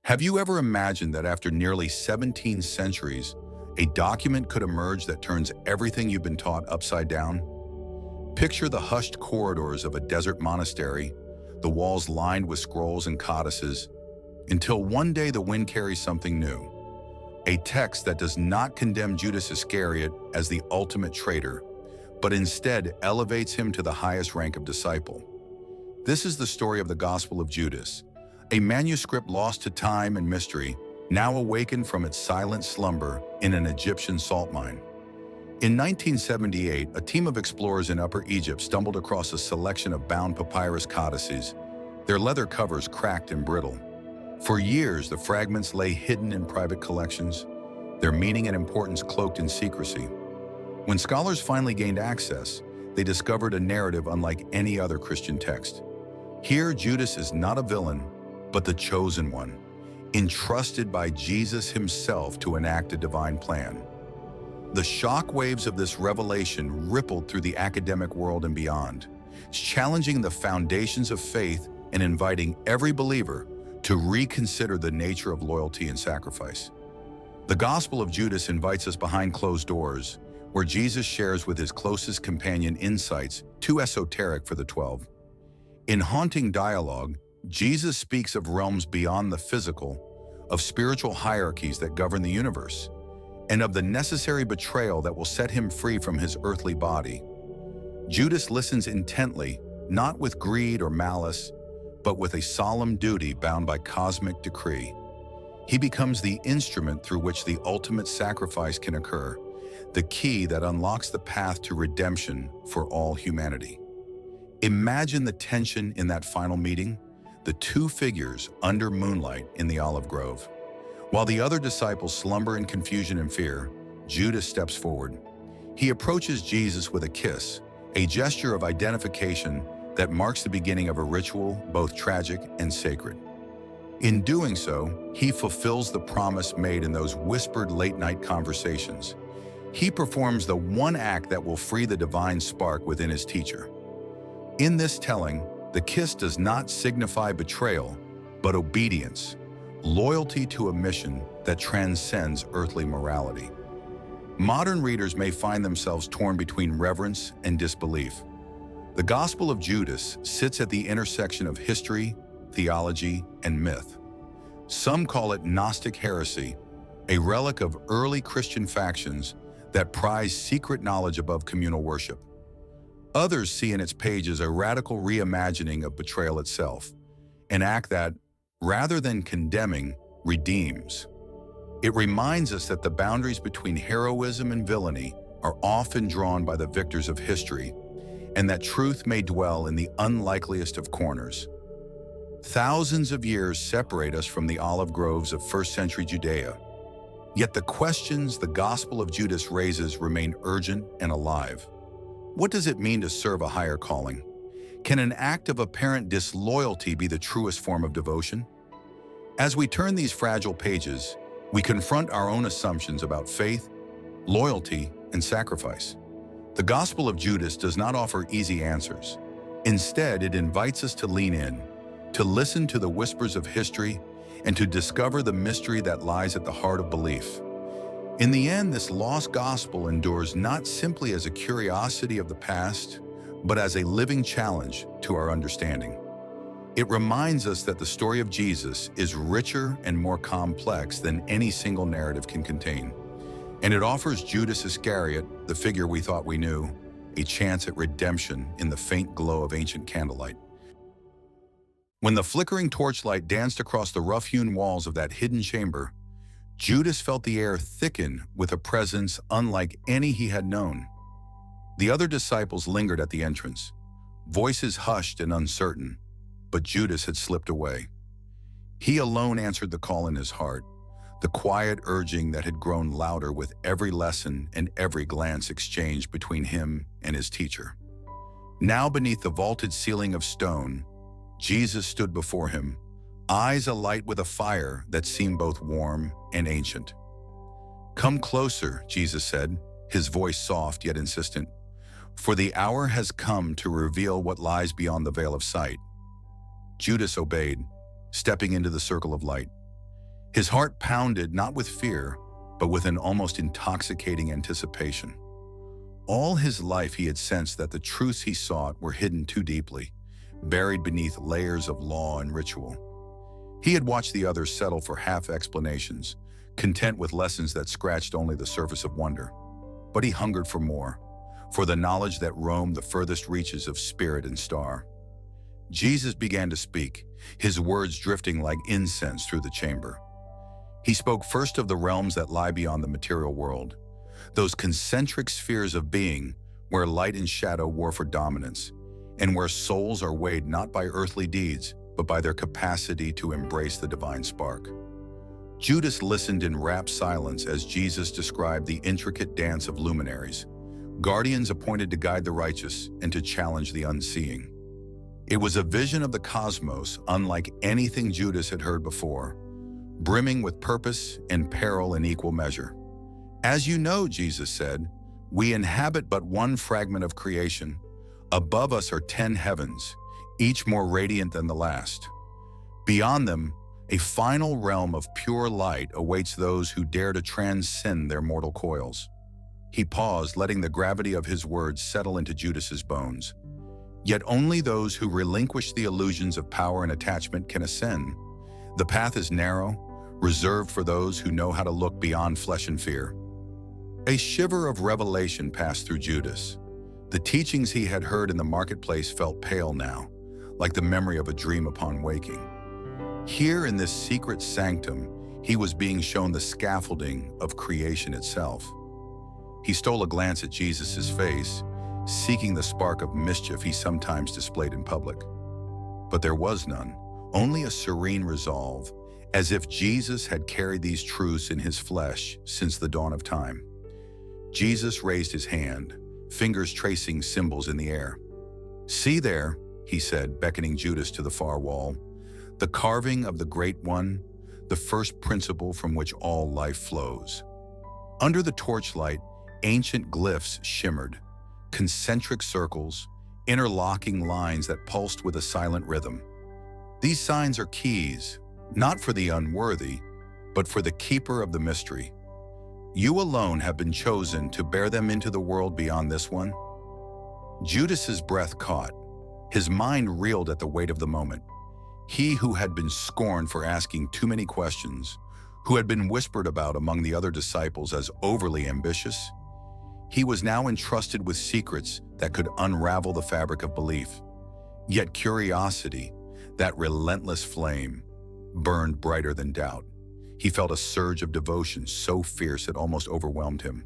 Have you ever imagined that after nearly 17 centuries, a document could emerge that turns everything you've been taught upside down? Picture the hushed corridors of a desert monastery, the walls lined with scrolls and codices, until one day the wind carries something new. A text that does not condemn Judas Iscariot as the ultimate traitor, but instead elevates him to the highest rank of disciple. This is the story of the Gospel of Judas, a manuscript lost to time and mystery, now awakened from its silent slumber in an Egyptian salt mine. In 1978, a team of explorers in Upper Egypt stumbled across a selection of bound papyrus codices, their leather covers cracked and brittle. For years, the fragments lay hidden in private collections, their meaning and importance cloaked in secrecy. When scholars finally gained access, they discovered a narrative unlike any other Christian text. Here, Judas is not a villain, but the chosen one, entrusted by Jesus himself to enact a divine plan. The shockwaves of this revelation rippled through the academic world and beyond, challenging the foundations of faith and inviting every believer to reconsider the nature of loyalty and sacrifice. The Gospel of Judas invites us behind closed doors, where Jesus shares with his closest companion insights too esoteric for the 12. In haunting dialogue, Jesus speaks of realms beyond the physical, of spiritual hierarchies that govern the universe, and of the necessary betrayal that will set him free from his earthly body. Judas listens intently, not with greed or malice, but with a solemn duty bound by cosmic decree. He becomes the instrument through which the ultimate sacrifice can occur, the key that unlocks the path to redemption for all humanity. Imagine the tension in that final meeting, the two figures under moonlight in the olive grove. While the other disciples slumber in confusion and fear, Judas steps forward. He approaches Jesus with a kiss, a gesture of identification that marks the beginning of a ritual both tragic and sacred. In doing so, he fulfills the promise made in those whispered late-night conversations. He performs the one act that will free the divine spark within his teacher. In this telling, the kiss does not signify betrayal, but obedience, loyalty to a mission that transcends earthly morality. Modern readers may find themselves torn between reverence and disbelief. The Gospel of Judas sits at the intersection of history, theology, and myth. Some call it Gnostic heresy, a relic of early Christian factions that prize secret knowledge above communal worship. Others see in its pages a radical reimagining of betrayal itself, an act that, rather than condemning, redeems. It reminds us that the boundaries between heroism and villainy are often drawn by the victors of history, and that truth may dwell in the unlikeliest of corners. Thousands of years separate us from the olive groves of first-century Judea, yet the questions the Gospel of Judas raises remain urgent and alive. What does it mean to serve a higher calling? Can an act of apparent disloyalty be the truest form of devotion? As we turn these fragile pages, we confront our own assumptions about faith, loyalty, and sacrifice. The Gospel of Judas does not offer easy answers. Instead, it invites us to lean in, to listen to the whispers of history, and to discover the mystery that lies at the heart of belief. In the end, this lost gospel endures not simply as a curiosity of the past, but as a living challenge to our understanding. It reminds us that the story of Jesus is richer and more complex than any single narrative can contain. And it offers Judas Iscariot, the figure we thought we knew, a chance at redemption in the faint glow of ancient candlelight. When the flickering torchlight danced across the rough-hewn walls of that hidden chamber, Judas felt the air thicken with a presence unlike any he had known. The other disciples lingered at the entrance, voices hushed and uncertain, but Judas had slipped away. He alone answered the call in his heart, the quiet urging that had grown louder with every lesson and every glance exchanged between him and his teacher. Now beneath the vaulted ceiling of stone, Jesus stood before him, eyes alight with a fire that seemed both warm and ancient. "Come closer," Jesus said, his voice soft yet insistent, "for the hour has come to reveal what lies beyond the veil of sight." Judas obeyed, stepping into the circle of light. His heart pounded not with fear, but with an almost intoxicating anticipation. All his life he had sensed that the truths he sought were hidden too deeply, buried beneath layers of law and ritual. He had watched the others settle for half explanations, content with lessons that scratched only the surface of wonder. But he hungered for more, for the knowledge that roamed the furthest reaches of spirit and star. Jesus began to speak, his words drifting like incense through the chamber. He spoke first of the realms that lie beyond the material world, those concentric spheres of being where light and shadow war for dominance, and where souls are weighed not by earthly deeds, but by their capacity to embrace the divine spark. Judas listened in rapt silence as Jesus described the intricate dance of luminaries, guardians appointed to guide the righteous and to challenge the unseeing. It was a vision of the cosmos unlike anything Judas had heard before, brimming with purpose and peril in equal measure. As you know, Jesus said, we inhabit but one fragment of creation. Above us are 10 heavens, each more radiant than the last. Beyond them, a final realm of pure light awaits those who dare to transcend their mortal coils. He paused, letting the gravity of his words settle into Judas's bones. Yet only those who relinquish the illusions of power and attachment can ascend. The path is narrow, reserved for those who know how to look beyond flesh and fear. A shiver of revelation passed through Judas. The teachings he had heard in the marketplace felt pale now, like the memory of a dream upon waking. Here in this secret sanctum, he was being shown the scaffolding of creation itself. He stole a glance at Jesus' face, seeking the spark of mischief he sometimes displayed in public. But there was none, only a serene resolve, as if Jesus had carried these truths in his flesh since the dawn of time. Jesus raised his hand, fingers tracing symbols in the air. "See there," he said, beckoning Judas to the far wall, "the carving of the Great One, the first principle from which all life flows." Under the torchlight, ancient glyphs shimmered, concentric circles, interlocking lines that pulsed with a silent rhythm. These signs are keys, not for the unworthy, but for the keeper of the mystery. You alone have been chosen to bear them into the world beyond this one. Judas's breath caught. His mind reeled at the weight of the moment. He who had been scorned for asking too many questions, who had been whispered about among the other disciples as overly ambitious, he was now entrusted with secrets that could unravel the fabric of belief. Yet curiosity, that relentless flame, burned brighter than doubt. He felt a surge of devotion so fierce it almost overwhelmed him.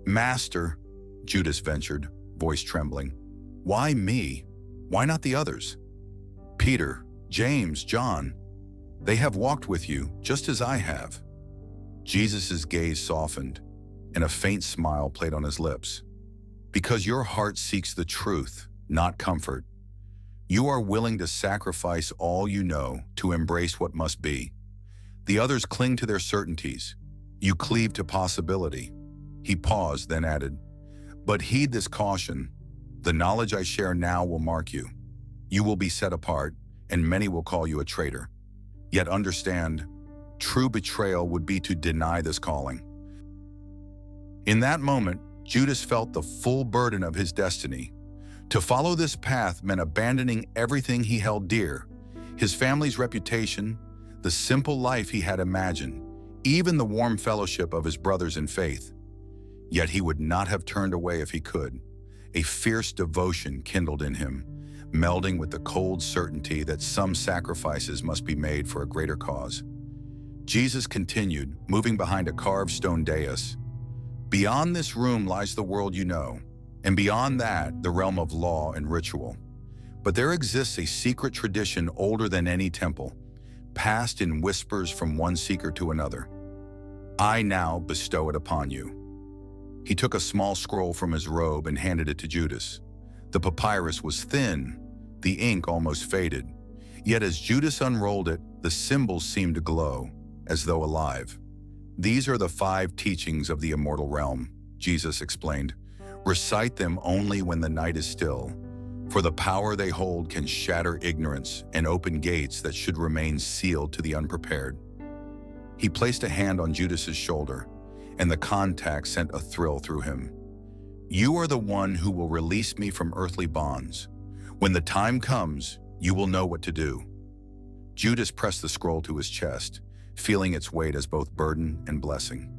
"Master," Judas ventured, voice trembling, "why me? Why not the others? Peter, James, John, they have walked with you just as I have." Jesus' gaze softened, and a faint smile played on his lips. "Because your heart seeks the truth, not comfort. You are willing to sacrifice all you know to embrace what must be. The others cling to their certainties. You cleave to possibility." He paused, then added, "But heed this caution. The knowledge I share now will mark you. You will be set apart, and many will call you a traitor. Yet understand, true betrayal would be to deny this calling." In that moment, Judas felt the full burden of his destiny. To follow this path meant abandoning everything he held dear, his family's reputation, the simple life he had imagined, even the warm fellowship of his brothers in faith. Yet he would not have turned away if he could. A fierce devotion kindled in him, melding with the cold certainty that some sacrifices must be made for a greater cause. Jesus continued, moving behind a carved stone dais. "Beyond this room lies the world you know, and beyond that, the realm of law and ritual. But there exists a secret tradition older than any temple, passed in whispers from one seeker to another. I now bestow it upon you." He took a small scroll from his robe and handed it to Judas. The papyrus was thin, the ink almost faded. Yet as Judas unrolled it, the symbols seemed to glow, as though alive. "These are the 5 teachings of the immortal realm," Jesus explained. "Recite them only when the night is still, for the power they hold can shatter ignorance and open gates that should remain sealed to the unprepared." He placed a hand on Judas's shoulder, and the contact sent a thrill through him. "You are the one who will release me from earthly bonds. When the time comes, you will know what to do." Judas pressed the scroll to his chest, feeling its weight as both burden and blessing.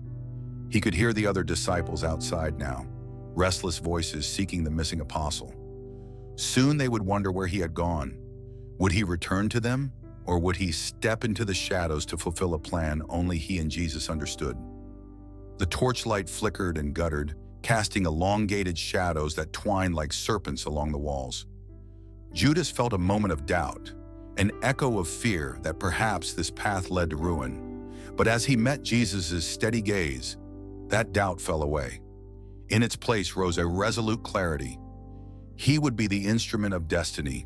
He could hear the other disciples outside now, restless voices seeking the missing apostle. Soon they would wonder where he had gone. Would he return to them, or would he step into the shadows to fulfill a plan only he and Jesus understood? The torchlight flickered and guttered, casting elongated shadows that twined like serpents along the walls. Judas felt a moment of doubt, an echo of fear that perhaps this path led to ruin. But as he met Jesus' steady gaze, that doubt fell away. In its place rose a resolute clarity. He would be the instrument of destiny,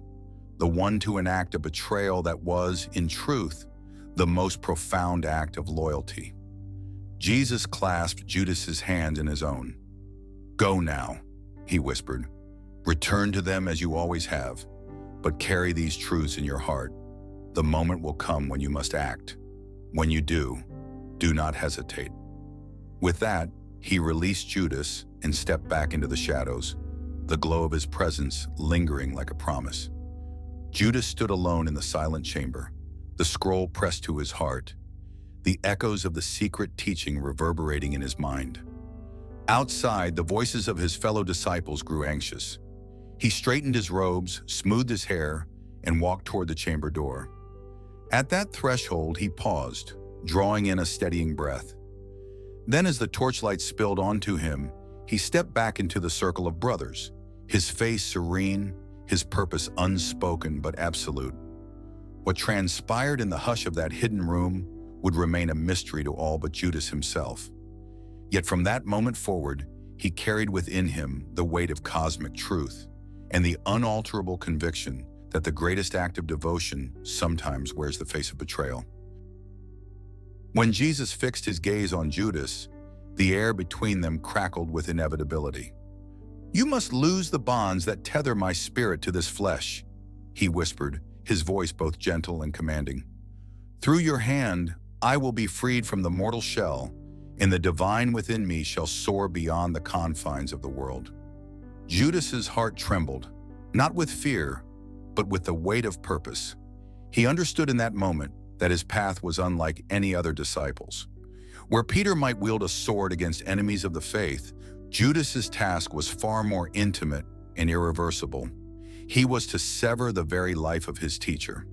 the one to enact a betrayal that was, in truth, the most profound act of loyalty. Jesus clasped Judas's hand in his own. "Go now," he whispered. "Return to them as you always have, but carry these truths in your heart. The moment will come when you must act. When you do not hesitate." With that, he released Judas and stepped back into the shadows, the glow of his presence lingering like a promise. Judas stood alone in the silent chamber, the scroll pressed to his heart, the echoes of the secret teaching reverberating in his mind. Outside, the voices of his fellow disciples grew anxious. He straightened his robes, smoothed his hair, and walked toward the chamber door. At that threshold, he paused, drawing in a steadying breath. Then, as the torchlight spilled onto him, he stepped back into the circle of brothers, his face serene, his purpose unspoken but absolute. What transpired in the hush of that hidden room would remain a mystery to all but Judas himself. Yet from that moment forward, he carried within him the weight of cosmic truth and the unalterable conviction that the greatest act of devotion sometimes wears the face of betrayal. When Jesus fixed his gaze on Judas, the air between them crackled with inevitability. "You must lose the bonds that tether my spirit to this flesh," he whispered, his voice both gentle and commanding. "Through your hand, I will be freed from the mortal shell, and the divine within me shall soar beyond the confines of the world." Judas's heart trembled, not with fear, but with the weight of purpose. He understood in that moment that his path was unlike any other disciples. Where Peter might wield a sword against enemies of the faith, Judas's task was far more intimate and irreversible. He was to sever the very life of his teacher.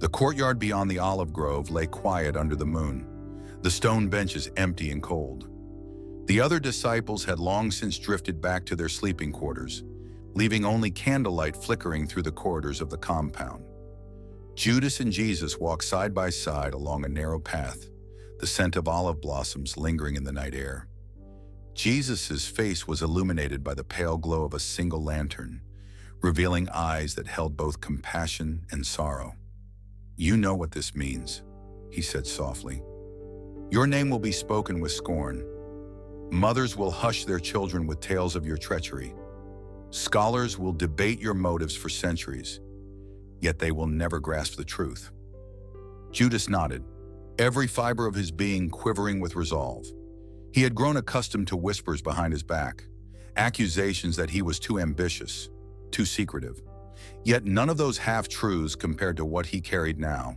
The courtyard beyond the olive grove lay quiet under the moon, the stone benches empty and cold. The other disciples had long since drifted back to their sleeping quarters, leaving only candlelight flickering through the corridors of the compound. Judas and Jesus walked side by side along a narrow path, the scent of olive blossoms lingering in the night air. Jesus' face was illuminated by the pale glow of a single lantern, revealing eyes that held both compassion and sorrow. "You know what this means," he said softly. "Your name will be spoken with scorn. Mothers will hush their children with tales of your treachery. Scholars will debate your motives for centuries, yet they will never grasp the truth." Judas nodded, every fiber of his being quivering with resolve. He had grown accustomed to whispers behind his back, accusations that he was too ambitious, too secretive. Yet none of those half-truths compared to what he carried now.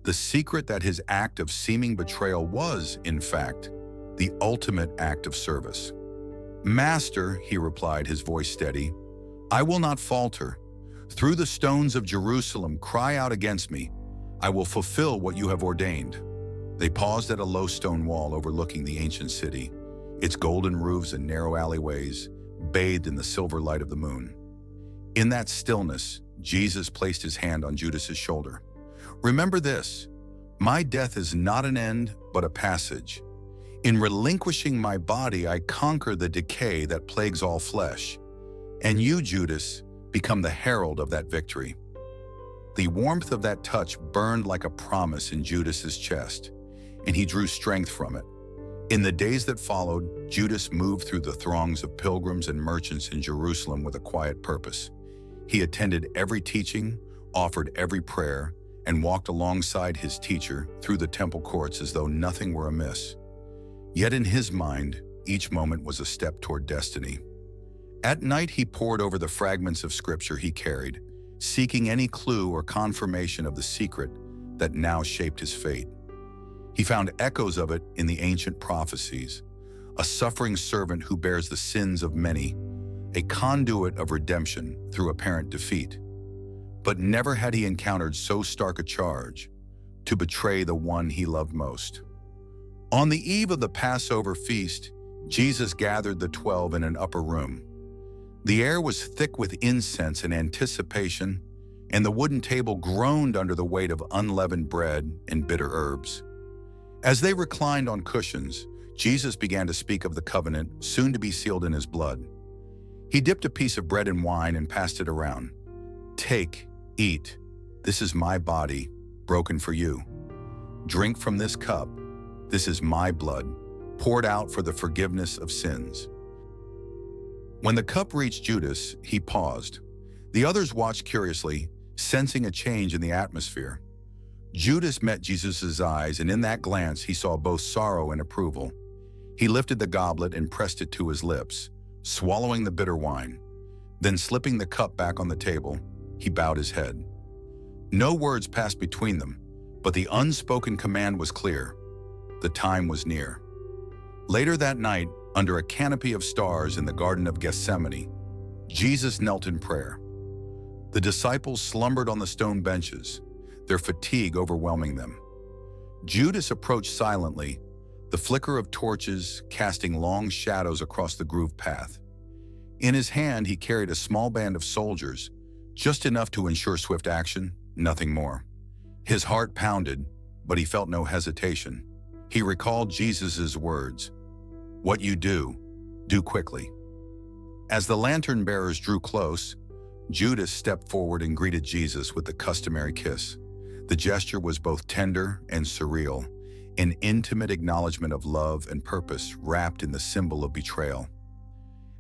The secret that his act of seeming betrayal was, in fact, the ultimate act of service. "Master," he replied, his voice steady, "I will not falter. Through the stones of Jerusalem, cry out against me. I will fulfill what you have ordained." They paused at a low stone wall overlooking the ancient city, its golden roofs and narrow alleyways, bathed in the silver light of the moon. In that stillness, Jesus placed his hand on Judas's shoulder. "Remember this, my death is not an end, but a passage. In relinquishing my body, I conquer the decay that plagues all flesh. And you, Judas, become the herald of that victory." The warmth of that touch burned like a promise in Judas's chest, and he drew strength from it. In the days that followed, Judas moved through the throngs of pilgrims and merchants in Jerusalem with a quiet purpose. He attended every teaching, offered every prayer, and walked alongside his teacher through the temple courts as though nothing were amiss. Yet in his mind, each moment was a step toward destiny. At night, he pored over the fragments of scripture he carried, seeking any clue or confirmation of the secret that now shaped his fate. He found echoes of it in the ancient prophecies, a suffering servant who bears the sins of many, a conduit of redemption through apparent defeat. But never had he encountered so stark a charge, to betray the one he loved most. On the eve of the Passover feast, Jesus gathered the 12 in an upper room. The air was thick with incense and anticipation, and the wooden table groaned under the weight of unleavened bread and bitter herbs. As they reclined on cushions, Jesus began to speak of the covenant soon to be sealed in his blood. He dipped a piece of bread in wine and passed it around. "Take, eat. This is my body, broken for you. Drink from this cup. This is my blood, poured out for the forgiveness of sins." When the cup reached Judas, he paused. The others watched curiously, sensing a change in the atmosphere. Judas met Jesus' eyes, and in that glance he saw both sorrow and approval. He lifted the goblet and pressed it to his lips, swallowing the bitter wine. Then slipping the cup back on the table, he bowed his head. No words passed between them, but the unspoken command was clear. The time was near. Later that night, under a canopy of stars in the Garden of Gethsemane, Jesus knelt in prayer. The disciples slumbered on the stone benches, their fatigue overwhelming them. Judas approached silently, the flicker of torches casting long shadows across the grooved path. In his hand, he carried a small band of soldiers, just enough to ensure swift action, nothing more. His heart pounded, but he felt no hesitation. He recalled Jesus' words, "What you do, do quickly." As the lantern bearers drew close, Judas stepped forward and greeted Jesus with the customary kiss. The gesture was both tender and surreal, an intimate acknowledgement of love and purpose wrapped in the symbol of betrayal.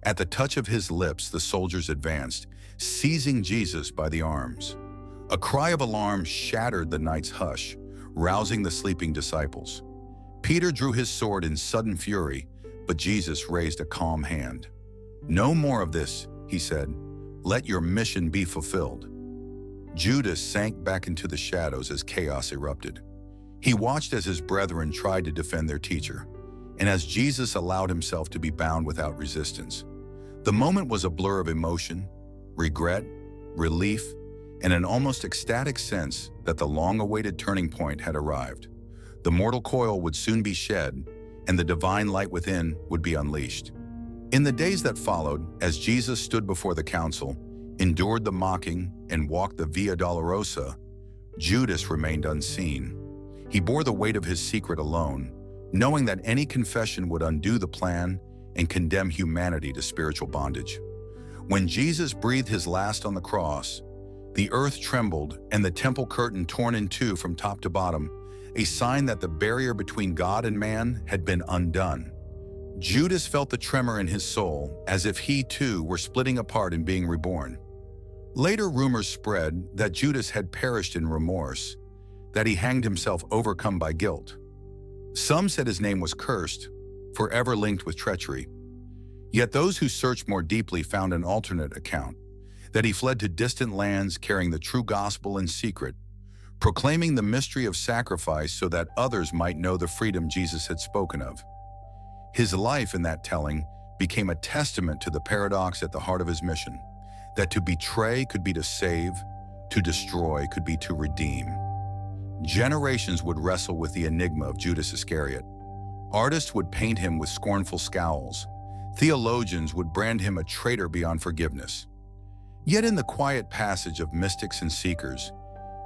At the touch of his lips, the soldiers advanced, seizing Jesus by the arms. A cry of alarm shattered the night's hush, rousing the sleeping disciples. Peter drew his sword in sudden fury, but Jesus raised a calm hand. "No more of this," he said. "Let your mission be fulfilled." Judas sank back into the shadows as chaos erupted. He watched as his brethren tried to defend their teacher, and as Jesus allowed himself to be bound without resistance. The moment was a blur of emotion, regret, relief, and an almost ecstatic sense that the long-awaited turning point had arrived. The mortal coil would soon be shed, and the divine light within would be unleashed. In the days that followed, as Jesus stood before the council, endured the mocking, and walked the Via Dolorosa, Judas remained unseen. He bore the weight of his secret alone, knowing that any confession would undo the plan and condemn humanity to spiritual bondage. When Jesus breathed his last on the cross, the earth trembled and the temple curtain torn in two from top to bottom, a sign that the barrier between God and man had been undone. Judas felt the tremor in his soul, as if he too were splitting apart and being reborn. Later rumors spread that Judas had perished in remorse, that he hanged himself overcome by guilt. Some said his name was cursed, forever linked with treachery. Yet those who searched more deeply found an alternate account, that he fled to distant lands carrying the true gospel in secret, proclaiming the mystery of sacrifice so that others might know the freedom Jesus had spoken of. His life in that telling became a testament to the paradox at the heart of his mission, that to betray could be to save, to destroy could be to redeem. Generations would wrestle with the enigma of Judas Iscariot. Artists would paint him with scornful scowls. Theologians would brand him a traitor beyond forgiveness. Yet in the quiet passage of mystics and seekers,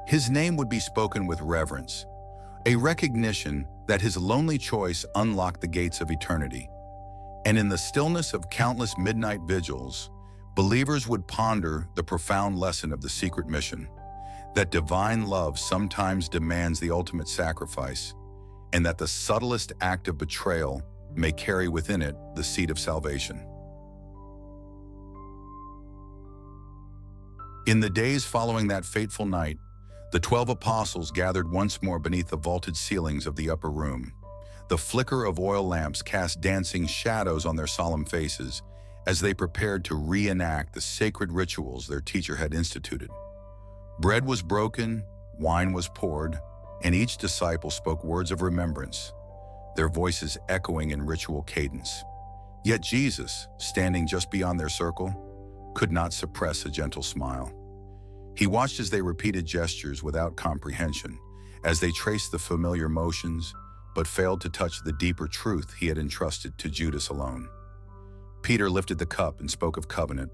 his name would be spoken with reverence, a recognition that his lonely choice unlocked the gates of eternity. And in the stillness of countless midnight vigils, believers would ponder the profound lesson of the secret mission, that divine love sometimes demands the ultimate sacrifice, and that the subtlest act of betrayal may carry within it the seed of salvation. In the days following that fateful night, The 12 apostles gathered once more beneath the vaulted ceilings of the upper room. The flicker of oil lamps cast dancing shadows on their solemn faces as they prepared to reenact the sacred rituals their teacher had instituted. Bread was broken, wine was poured, and each disciple spoke words of remembrance, their voices echoing in ritual cadence. Yet Jesus, standing just beyond their circle, could not suppress a gentle smile. He watched as they repeated gestures without comprehension, as they traced the familiar motions, but failed to touch the deeper truth he had entrusted to Judas alone. Peter lifted the cup and spoke of covenant.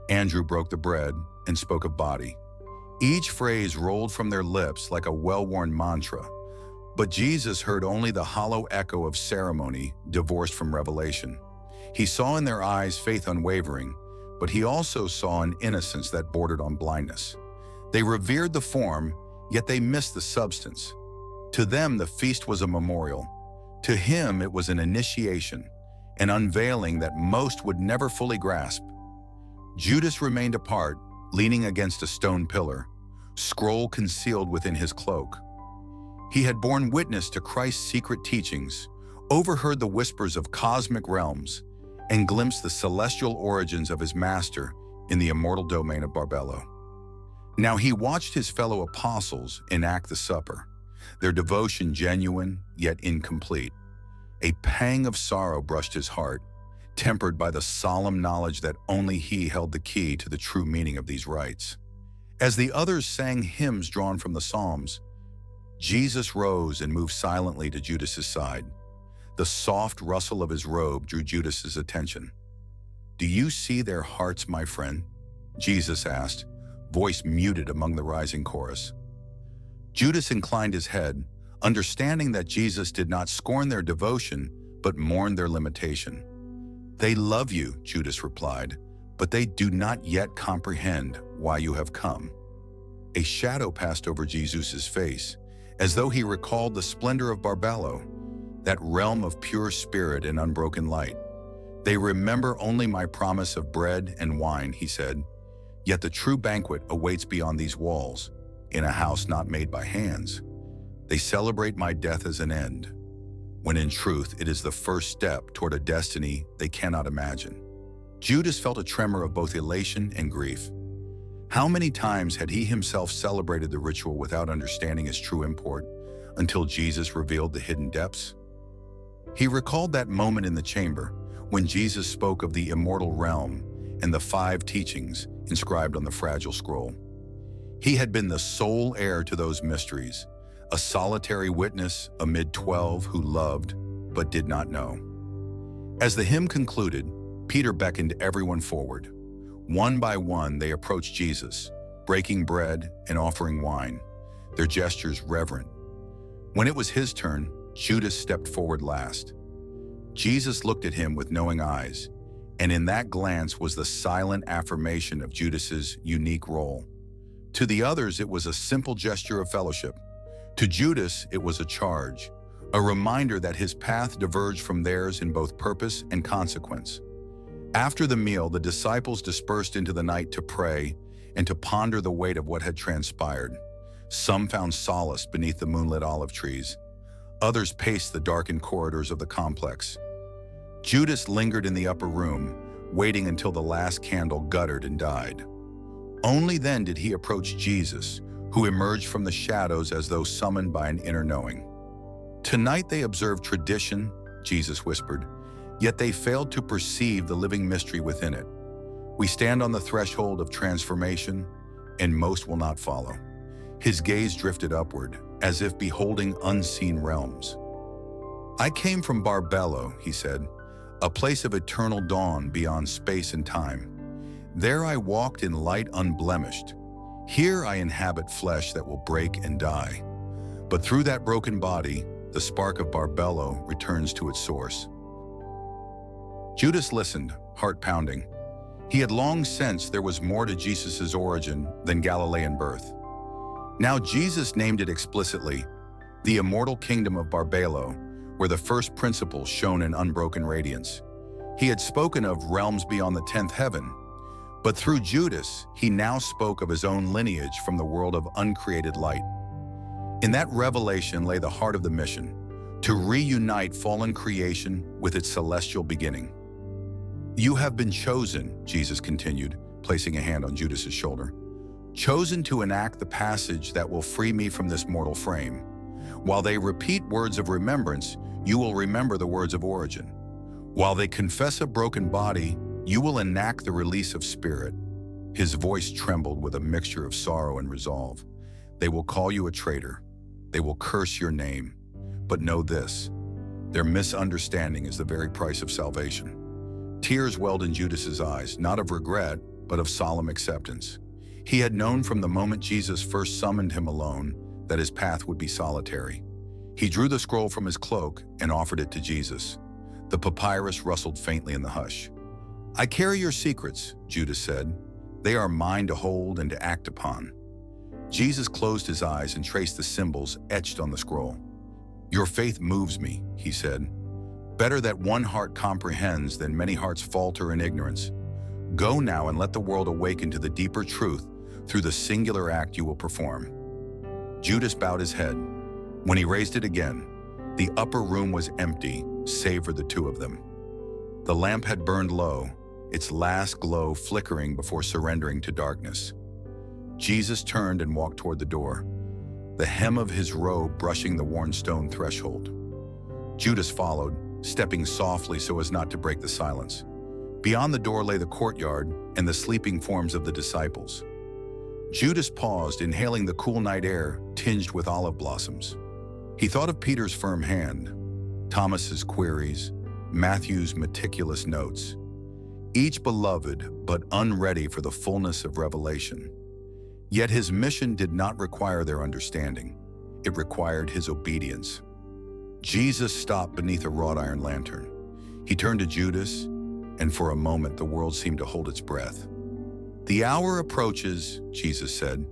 Andrew broke the bread and spoke of body. Each phrase rolled from their lips like a well-worn mantra, but Jesus heard only the hollow echo of ceremony divorced from revelation. He saw in their eyes faith unwavering, but he also saw an innocence that bordered on blindness. They revered the form, yet they missed the substance. To them, the feast was a memorial. To him, it was an initiation, an unveiling that most would never fully grasp. Judas remained apart, leaning against a stone pillar, scroll concealed within his cloak. He had borne witness to Christ's secret teachings, overheard the whispers of cosmic realms, and glimpsed the celestial origins of his master in the immortal domain of Barbelo. Now he watched his fellow apostles enact the supper, their devotion genuine yet incomplete. A pang of sorrow brushed his heart, tempered by the solemn knowledge that only he held the key to the true meaning of these rites. As the others sang hymns drawn from the Psalms, Jesus rose and moved silently to Judas's side. The soft rustle of his robe drew Judas's attention. "Do you see their hearts, my friend?" Jesus asked, voice muted among the rising chorus. Judas inclined his head, understanding that Jesus did not scorn their devotion, but mourned their limitation. "They love you," Judas replied, "but they do not yet comprehend why you have come." A shadow passed over Jesus' face, as though he recalled the splendor of Barbelo, that realm of pure spirit and unbroken light. "They remember only my promise of bread and wine," he said, "yet the true banquet awaits beyond these walls, in a house not made by hands. They celebrate my death as an end, when in truth it is the first step toward a destiny they cannot imagine." Judas felt a tremor of both elation and grief. How many times had he himself celebrated the ritual without understanding its true import, until Jesus revealed the hidden depths? He recalled that moment in the chamber, when Jesus spoke of the immortal realm and the 5 teachings inscribed on the fragile scroll. He had been the sole heir to those mysteries, a solitary witness amid 12 who loved but did not know. As the hymn concluded, Peter beckoned everyone forward. One by one, they approached Jesus, breaking bread and offering wine, their gestures reverent. When it was his turn, Judas stepped forward last. Jesus looked at him with knowing eyes, and in that glance was the silent affirmation of Judas's unique role. To the others, it was a simple gesture of fellowship. To Judas, it was a charge, a reminder that his path diverged from theirs in both purpose and consequence. After the meal, the disciples dispersed into the night to pray and to ponder the weight of what had transpired. Some found solace beneath the moonlit olive trees. Others paced the darkened corridors of the complex. Judas lingered in the upper room, waiting until the last candle guttered and died. Only then did he approach Jesus, who emerged from the shadows as though summoned by an inner knowing. "Tonight they observe tradition," Jesus whispered, "yet they failed to perceive the living mystery within it. We stand on the threshold of transformation, and most will not follow." His gaze drifted upward, as if beholding unseen realms. "I came from Barbelo," he said, "a place of eternal dawn beyond space and time. There I walked in light unblemished. Here I inhabit flesh that will break and die. But through that broken body, the spark of Barbelo returns to its source." Judas listened, heart pounding. He had long sensed there was more to Jesus' origin than Galilean birth. Now Jesus named it explicitly, the immortal kingdom of Barbelo, where the first principles shone in unbroken radiance. He had spoken of realms beyond the 10th heaven, But through Judas, he now spoke of his own lineage from the world of uncreated light. In that revelation lay the heart of the mission, to reunite fallen creation with its celestial beginning. "You have been chosen," Jesus continued, placing a hand on Judas's shoulder, "chosen to enact the passage that will free me from this mortal frame. While they repeat words of remembrance, you will remember the words of origin. While they confess a broken body, you will enact the release of spirit." His voice trembled with a mixture of sorrow and resolve. "They will call you a traitor. They will curse your name. But know this, their misunderstanding is the very price of salvation." Tears welled in Judas's eyes, not of regret, but of solemn acceptance. He had known from the moment Jesus first summoned him alone that his path would be solitary. He drew the scroll from his cloak and offered it to Jesus. The papyrus rustled faintly in the hush. "I carry your secrets," Judas said. "They are mine to hold and to act upon." Jesus closed his eyes and traced the symbols etched on the scroll. "Your faith moves me," he said. "Better that one heart comprehends than many hearts falter in ignorance. Go now and let the world awaken to the deeper truth through the singular act you will perform." Judas bowed his head. When he raised it again, the upper room was empty, save for the two of them. The lamp had burned low, its last glow flickering before surrendering to darkness. Jesus turned and walked toward the door, the hem of his robe brushing the worn stone threshold. Judas followed, stepping softly so as not to break the silence. Beyond the door lay the courtyard and the sleeping forms of the disciples. Judas paused, inhaling the cool night air tinged with olive blossoms. He thought of Peter's firm hand, Thomas's queries, Matthew's meticulous notes, each beloved but unready for the fullness of revelation. Yet his mission did not require their understanding. It required his obedience. Jesus stopped beneath a wrought iron lantern. He turned to Judas, and for a moment the world seemed to hold its breath. "The hour approaches," Jesus said.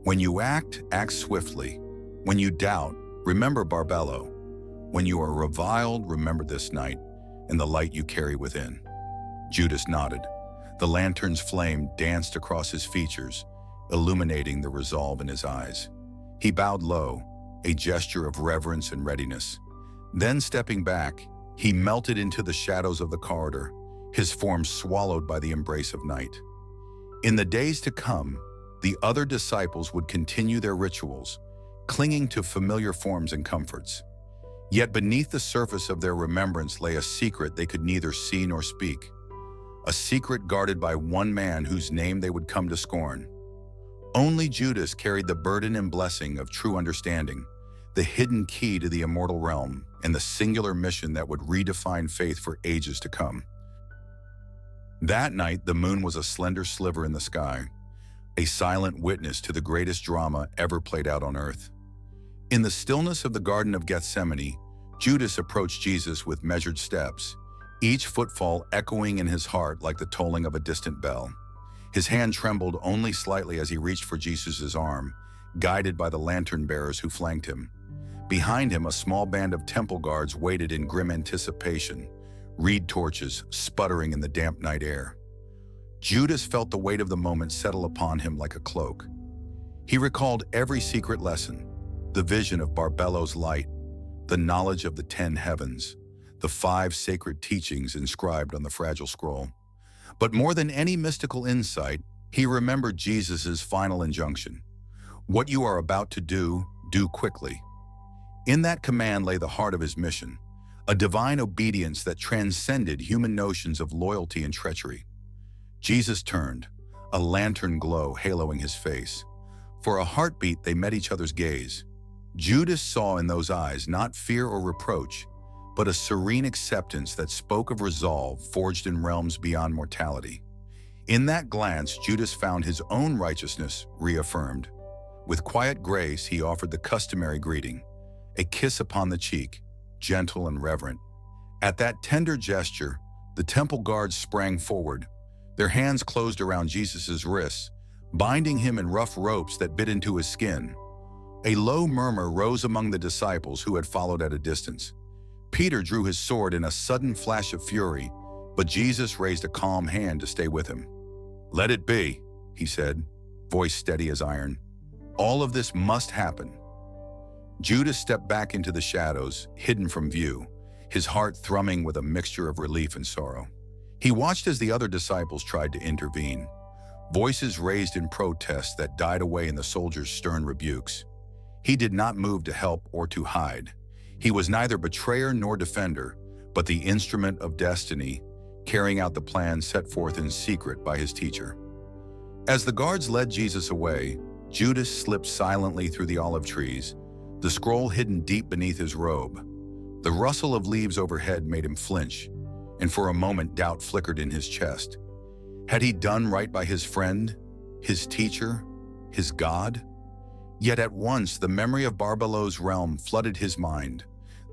"When you act, act swiftly. When you doubt, remember Barbelo. When you are reviled, remember this night and the light you carry within." Judas nodded. The lantern's flame danced across his features, illuminating the resolve in his eyes. He bowed low, a gesture of reverence and readiness. Then, stepping back, he melted into the shadows of the corridor, his form swallowed by the embrace of night. In the days to come, the other disciples would continue their rituals, clinging to familiar forms and comforts. Yet beneath the surface of their remembrance lay a secret they could neither see nor speak, a secret guarded by one man whose name they would come to scorn. Only Judas carried the burden and blessing of true understanding, the hidden key to the immortal realm, and the singular mission that would redefine faith for ages to come. That night, the moon was a slender sliver in the sky, a silent witness to the greatest drama ever played out on earth. In the stillness of the Garden of Gethsemane, Judas approached Jesus with measured steps, each footfall echoing in his heart like the tolling of a distant bell. His hand trembled only slightly as he reached for Jesus' arm, guided by the lantern bearers who flanked him. Behind him, a small band of temple guards waited in grim anticipation, reed torches sputtering in the damp night air. Judas felt the weight of the moment settle upon him like a cloak. He recalled every secret lesson, the vision of Barbelo's light, the knowledge of the 10 heavens, the 5 sacred teachings inscribed on the fragile scroll. But more than any mystical insight, he remembered Jesus' final injunction. What you are about to do, do quickly. In that command lay the heart of his mission, a divine obedience that transcended human notions of loyalty and treachery. Jesus turned, a lantern glow haloing his face. For a heartbeat, they met each other's gaze. Judas saw in those eyes not fear or reproach, but a serene acceptance that spoke of resolve forged in realms beyond mortality. In that glance, Judas found his own righteousness reaffirmed. With quiet grace, he offered the customary greeting, a kiss upon the cheek, gentle and reverent. At that tender gesture, the temple guards sprang forward, their hands closed around Jesus' wrists, binding him in rough ropes that bit into his skin. A low murmur rose among the disciples who had followed at a distance. Peter drew his sword in a sudden flash of fury, but Jesus raised a calm hand to stay with him. "Let it be," he said, voice steady as iron. "All of this must happen." Judas stepped back into the shadows, hidden from view, his heart thrumming with a mixture of relief and sorrow. He watched as the other disciples tried to intervene, voices raised in protest that died away in the soldiers' stern rebukes. He did not move to help or to hide. He was neither betrayer nor defender, but the instrument of destiny, carrying out the plan set forth in secret by his teacher. As the guards led Jesus away, Judas slipped silently through the olive trees, the scroll hidden deep beneath his robe. The rustle of leaves overhead made him flinch, and for a moment doubt flickered in his chest. Had he done right by his friend, his teacher, his God? Yet at once the memory of Barbelo's realm flooded his mind,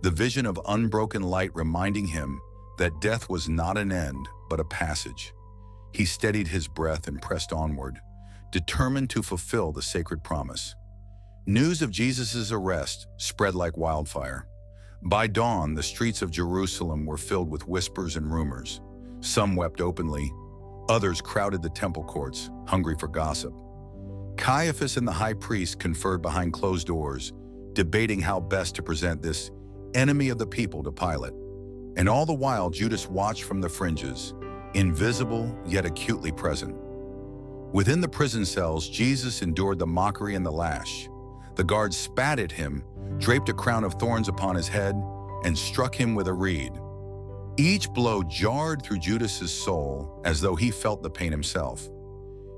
the vision of unbroken light reminding him that death was not an end, but a passage. He steadied his breath and pressed onward, determined to fulfill the sacred promise. News of Jesus' arrest spread like wildfire. By dawn, the streets of Jerusalem were filled with whispers and rumors. Some wept openly, others crowded the temple courts, hungry for gossip. Caiaphas and the high priest conferred behind closed doors, debating how best to present this enemy of the people to Pilate. And all the while, Judas watched from the fringes, invisible yet acutely present. Within the prison cells, Jesus endured the mockery and the lash. The guards spat at him, draped a crown of thorns upon his head, and struck him with a reed. Each blow jarred through Judas's soul as though he felt the pain himself.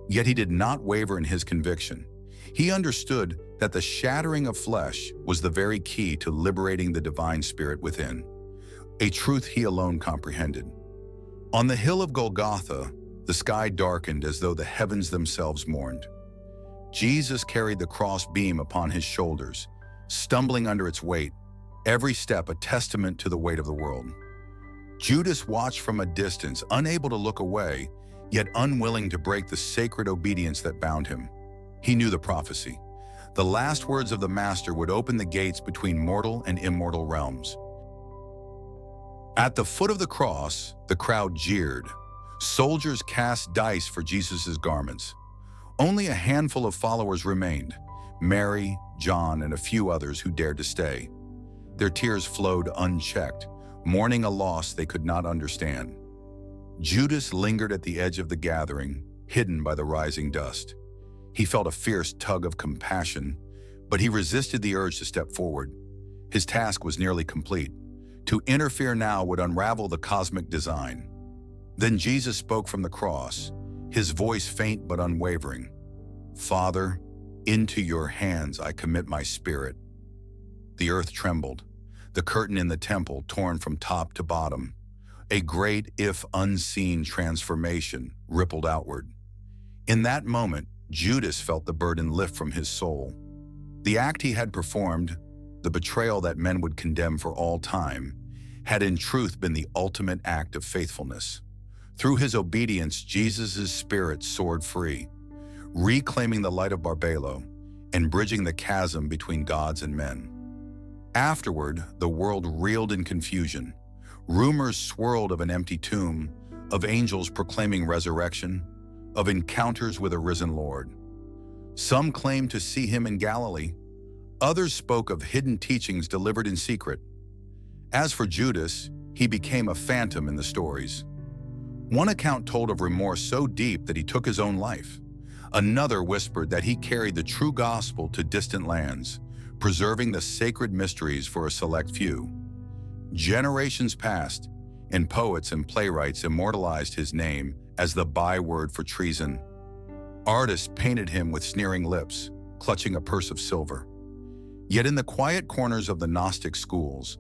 Yet he did not waver in his conviction. He understood that the shattering of flesh was the very key to liberating the divine spirit within, a truth he alone comprehended. On the hill of Golgotha, the sky darkened as though the heavens themselves mourned. Jesus carried the cross beam upon his shoulders, stumbling under its weight, every step a testament to the weight of the world. Judas watched from a distance, unable to look away, yet unwilling to break the sacred obedience that bound him. He knew the prophecy. The last words of the Master would open the gates between mortal and immortal realms. At the foot of the cross, the crowd jeered. Soldiers cast dice for Jesus' garments. Only a handful of followers remained, Mary, John, and a few others who dared to stay. Their tears flowed unchecked, mourning a loss they could not understand. Judas lingered at the edge of the gathering, hidden by the rising dust. He felt a fierce tug of compassion, but he resisted the urge to step forward. His task was nearly complete. To interfere now would unravel the cosmic design. Then Jesus spoke from the cross, his voice faint but unwavering. "Father, into your hands I commit my spirit." The earth trembled, the curtain in the temple torn from top to bottom. A great, if unseen, transformation rippled outward. In that moment, Judas felt the burden lift from his soul. The act he had performed, the betrayal that men would condemn for all time, had in truth been the ultimate act of faithfulness. Through his obedience, Jesus' spirit soared free, reclaiming the light of Barbelo and bridging the chasm between gods and men. Afterward, the world reeled in confusion. Rumors swirled of an empty tomb, of angels proclaiming resurrection, of encounters with a risen Lord. Some claimed to see him in Galilee. Others spoke of hidden teachings delivered in secret. As for Judas, he became a phantom in the stories. One account told of remorse so deep that he took his own life. Another whispered that he carried the true gospel to distant lands, preserving the sacred mysteries for a select few. Generations passed, and poets and playwrights immortalized his name as the byword for treason. Artists painted him with sneering lips, clutching a purse of silver. Yet in the quiet corners of the Gnostic schools,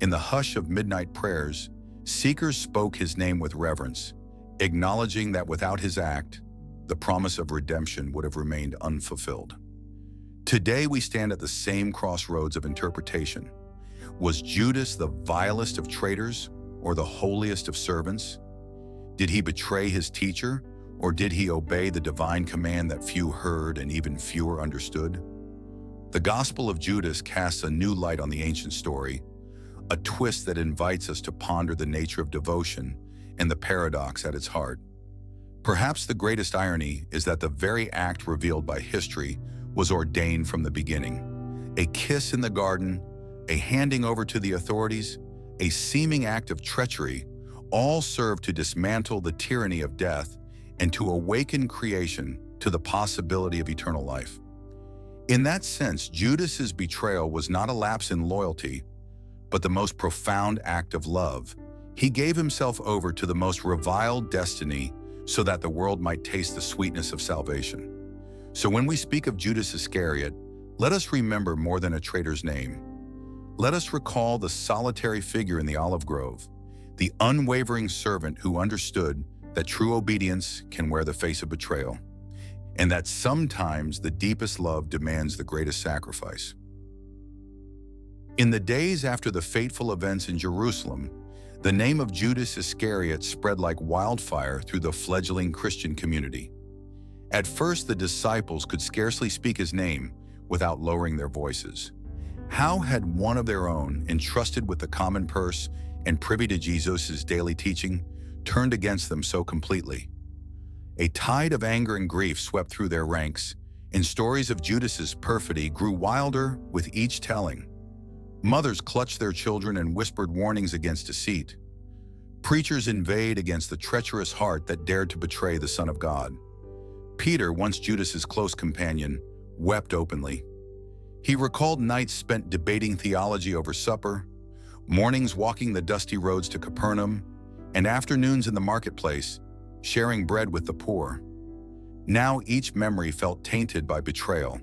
in the hush of midnight prayers, seekers spoke his name with reverence, acknowledging that without his act, the promise of redemption would have remained unfulfilled. Today we stand at the same crossroads of interpretation. Was Judas the vilest of traitors or the holiest of servants? Did he betray his teacher, or did he obey the divine command that few heard and even fewer understood? The Gospel of Judas casts a new light on the ancient story, a twist that invites us to ponder the nature of devotion and the paradox at its heart. Perhaps the greatest irony is that the very act revealed by history was ordained from the beginning. A kiss in the garden, a handing over to the authorities, a seeming act of treachery, all serve to dismantle the tyranny of death and to awaken creation to the possibility of eternal life. In that sense, Judas's betrayal was not a lapse in loyalty, but the most profound act of love. He gave himself over to the most reviled destiny so that the world might taste the sweetness of salvation. So when we speak of Judas Iscariot, let us remember more than a traitor's name. Let us recall the solitary figure in the olive grove, the unwavering servant who understood that true obedience can wear the face of betrayal, and that sometimes the deepest love demands the greatest sacrifice. In the days after the fateful events in Jerusalem, the name of Judas Iscariot spread like wildfire through the fledgling Christian community. At first, the disciples could scarcely speak his name without lowering their voices. How had one of their own, entrusted with the common purse and privy to Jesus' daily teaching, turned against them so completely? A tide of anger and grief swept through their ranks, and stories of Judas's perfidy grew wilder with each telling. Mothers clutched their children and whispered warnings against deceit. Preachers inveighed against the treacherous heart that dared to betray the Son of God. Peter, once Judas's close companion, wept openly. He recalled nights spent debating theology over supper, mornings walking the dusty roads to Capernaum, and afternoons in the marketplace, sharing bread with the poor. Now each memory felt tainted by betrayal.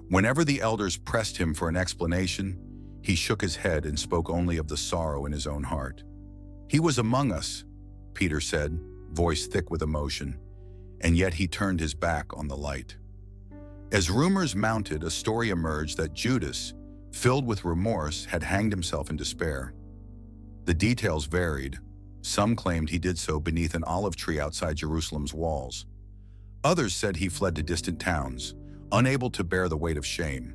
Whenever the elders pressed him for an explanation, he shook his head and spoke only of the sorrow in his own heart. "He was among us," Peter said, voice thick with emotion, and yet he turned his back on the light. As rumors mounted, a story emerged that Judas, filled with remorse, had hanged himself in despair. The details varied. Some claimed he did so beneath an olive tree outside Jerusalem's walls. Others said he fled to distant towns, unable to bear the weight of shame.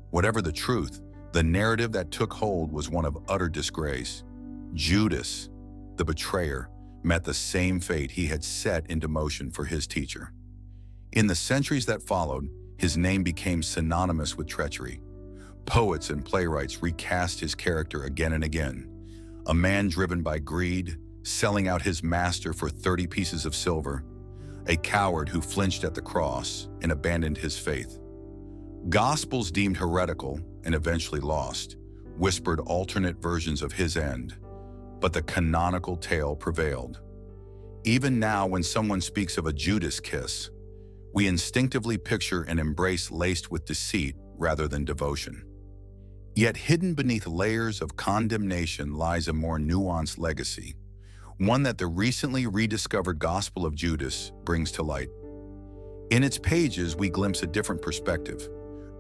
Whatever the truth, the narrative that took hold was one of utter disgrace. Judas, the betrayer, met the same fate he had set into motion for his teacher. In the centuries that followed, his name became synonymous with treachery. Poets and playwrights recast his character again and again. A man driven by greed, selling out his master for 30 pieces of silver. A coward who flinched at the cross and abandoned his faith. Gospels deemed heretical and eventually lost, whispered alternate versions of his end, but the canonical tale prevailed. Even now, when someone speaks of a Judas kiss, we instinctively picture an embrace laced with deceit rather than devotion. Yet hidden beneath layers of condemnation lies a more nuanced legacy, one that the recently rediscovered Gospel of Judas brings to light. In its pages, we glimpse a different perspective.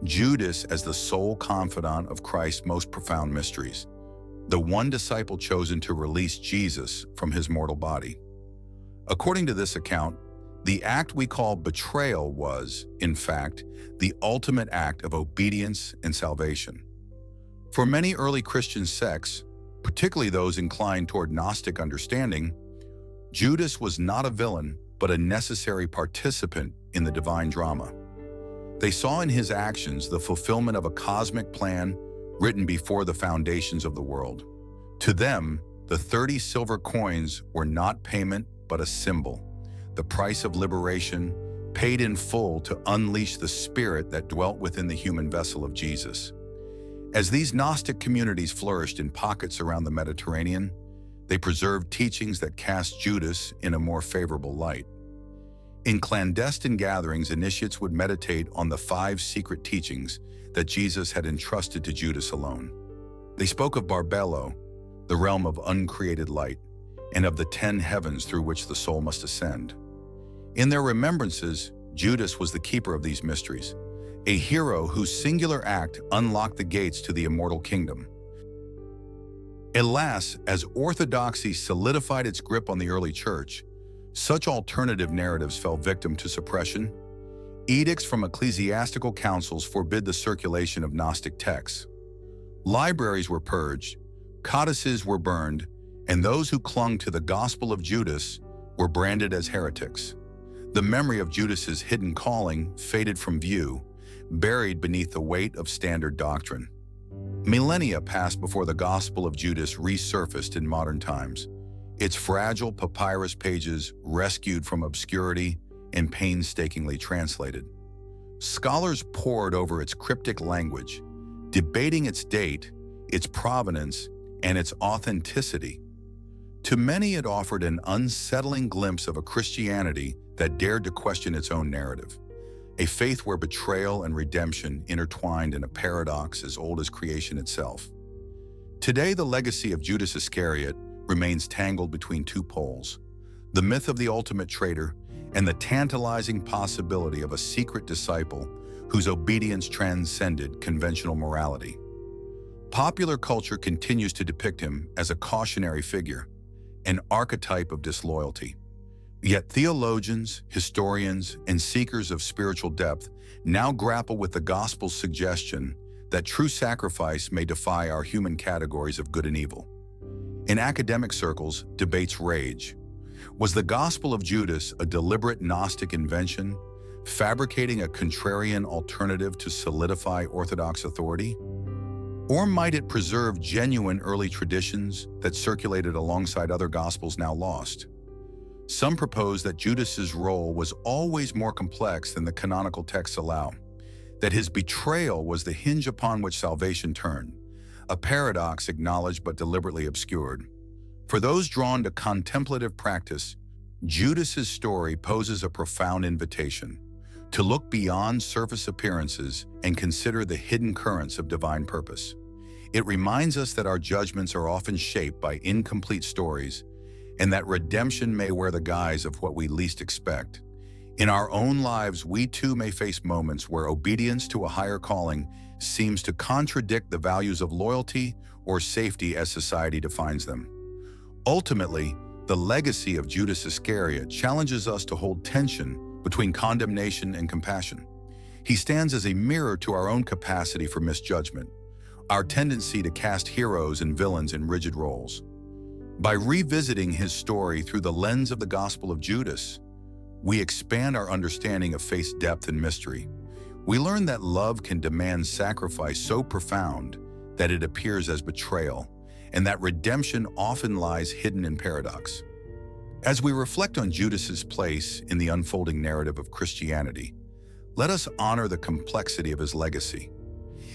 Judas as the sole confidant of Christ's most profound mysteries, the one disciple chosen to release Jesus from his mortal body. According to this account, the act we call betrayal was, in fact, the ultimate act of obedience and salvation. For many early Christian sects, particularly those inclined toward Gnostic understanding, Judas was not a villain, but a necessary participant in the divine drama. They saw in his actions the fulfillment of a cosmic plan written before the foundations of the world. To them, the 30 silver coins were not payment, but a symbol, the price of liberation, paid in full to unleash the spirit that dwelt within the human vessel of Jesus. As these Gnostic communities flourished in pockets around the Mediterranean, they preserved teachings that cast Judas in a more favorable light. In clandestine gatherings, initiates would meditate on the 5 secret teachings that Jesus had entrusted to Judas alone. They spoke of Barbelo, the realm of uncreated light, and of the 10 heavens through which the soul must ascend. In their remembrances, Judas was the keeper of these mysteries, a hero whose singular act unlocked the gates to the immortal kingdom. Alas, as orthodoxy solidified its grip on the early church, such alternative narratives fell victim to suppression. Edicts from ecclesiastical councils forbid the circulation of Gnostic texts. Libraries were purged, codices were burned, and those who clung to the Gospel of Judas were branded as heretics. The memory of Judas's hidden calling faded from view, buried beneath the weight of standard doctrine. Millennia passed before the Gospel of Judas resurfaced in modern times, its fragile papyrus pages rescued from obscurity and painstakingly translated. Scholars pored over its cryptic language, debating its date, its provenance, and its authenticity. To many, it offered an unsettling glimpse of a Christianity that dared to question its own narrative, a faith where betrayal and redemption intertwined in a paradox as old as creation itself. Today, the legacy of Judas Iscariot remains tangled between two poles: the myth of the ultimate traitor and the tantalizing possibility of a secret disciple whose obedience transcended conventional morality. Popular culture continues to depict him as a cautionary figure, an archetype of disloyalty. Yet theologians, historians, and seekers of spiritual depth now grapple with the gospel's suggestion that true sacrifice may defy our human categories of good and evil. In academic circles, debates rage. Was the Gospel of Judas a deliberate Gnostic invention, fabricating a contrarian alternative to solidify Orthodox authority? Or might it preserve genuine early traditions that circulated alongside other Gospels now lost? Some propose that Judas's role was always more complex than the canonical texts allow, that his betrayal was the hinge upon which salvation turned, a paradox acknowledged but deliberately obscured. For those drawn to contemplative practice, Judas's story poses a profound invitation to look beyond surface appearances and consider the hidden currents of divine purpose. It reminds us that our judgments are often shaped by incomplete stories, and that redemption may wear the guise of what we least expect. In our own lives, we too may face moments where obedience to a higher calling seems to contradict the values of loyalty or safety as society defines them. Ultimately, the legacy of Judas Iscariot challenges us to hold tension between condemnation and compassion. He stands as a mirror to our own capacity for misjudgment, our tendency to cast heroes and villains in rigid roles. By revisiting his story through the lens of the Gospel of Judas, we expand our understanding of faith's depth and mystery. We learn that love can demand sacrifice so profound that it appears as betrayal, and that redemption often lies hidden in paradox. As we reflect on Judas's place in the unfolding narrative of Christianity, let us honor the complexity of his legacy.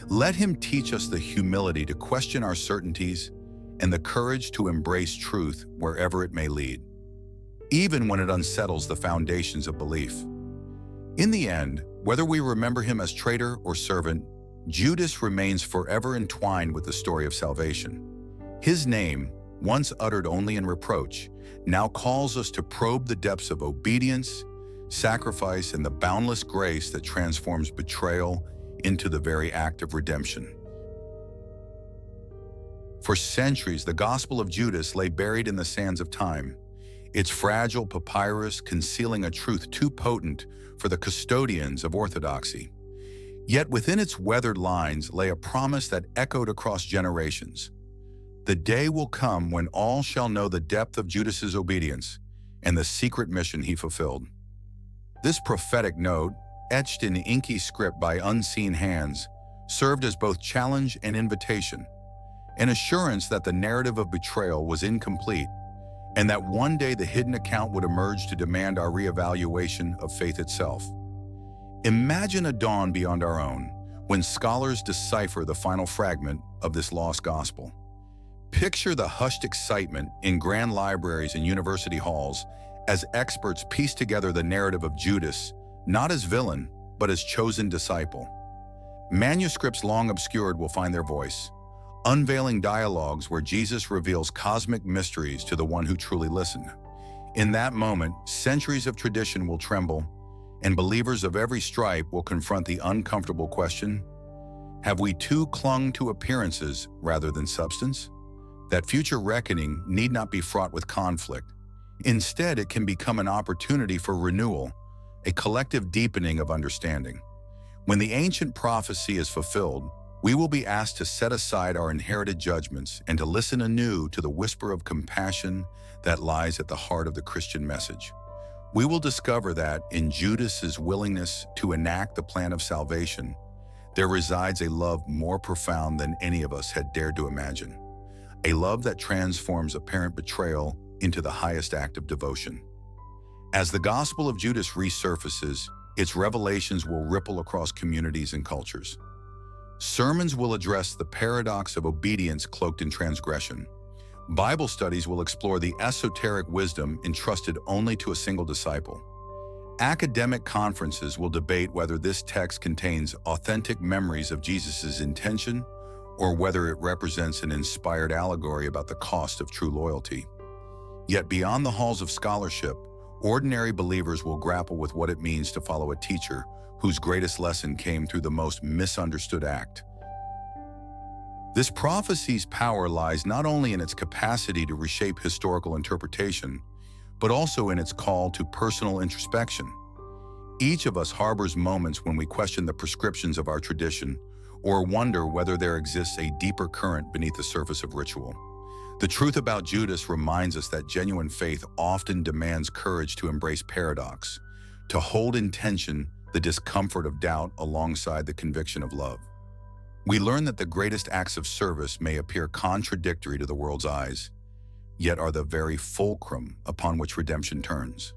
Let him teach us the humility to question our certainties and the courage to embrace truth wherever it may lead, even when it unsettles the foundations of belief. In the end, whether we remember him as traitor or servant, Judas remains forever entwined with the story of salvation. His name, once uttered only in reproach, now calls us to probe the depths of obedience, sacrifice, and the boundless grace that transforms betrayal into the very act of redemption. For centuries, the Gospel of Judas lay buried in the sands of time, its fragile papyrus concealing a truth too potent for the custodians of orthodoxy. Yet within its weathered lines lay a promise that echoed across generations. The day will come when all shall know the depth of Judas's obedience and the secret mission he fulfilled. This prophetic note, etched in inky script by unseen hands, served as both challenge and invitation, an assurance that the narrative of betrayal was incomplete, and that one day the hidden account would emerge to demand our reevaluation of faith itself. Imagine a dawn beyond our own, when scholars decipher the final fragment of this lost gospel. Picture the hushed excitement in grand libraries and university halls as experts piece together the narrative of Judas, not as villain, but as chosen disciple. Manuscripts long obscured will find their voice, unveiling dialogues where Jesus reveals cosmic mysteries to the one who truly listened. In that moment, centuries of tradition will tremble, and believers of every stripe will confront the uncomfortable question: have we too clung to appearances rather than substance? That future reckoning need not be fraught with conflict. Instead, it can become an opportunity for renewal, a collective deepening of understanding. When the ancient prophecy is fulfilled, we will be asked to set aside our inherited judgments and to listen anew to the whisper of compassion that lies at the heart of the Christian message. We will discover that in Judas's willingness to enact the plan of salvation, there resides a love more profound than any of us had dared to imagine. A love that transforms apparent betrayal into the highest act of devotion. As the Gospel of Judas resurfaces, its revelations will ripple across communities and cultures. Sermons will address the paradox of obedience cloaked in transgression. Bible studies will explore the esoteric wisdom entrusted only to a single disciple. Academic conferences will debate whether this text contains authentic memories of Jesus' intention or whether it represents an inspired allegory about the cost of true loyalty. Yet beyond the halls of scholarship, ordinary believers will grapple with what it means to follow a teacher whose greatest lesson came through the most misunderstood act. This prophecy's power lies not only in its capacity to reshape historical interpretation, but also in its call to personal introspection. Each of us harbors moments when we question the prescriptions of our tradition or wonder whether there exists a deeper current beneath the surface of ritual. The truth about Judas reminds us that genuine faith often demands courage to embrace paradox, to hold in tension the discomfort of doubt alongside the conviction of love. We learn that the greatest acts of service may appear contradictory to the world's eyes, yet are the very fulcrum upon which redemption turns.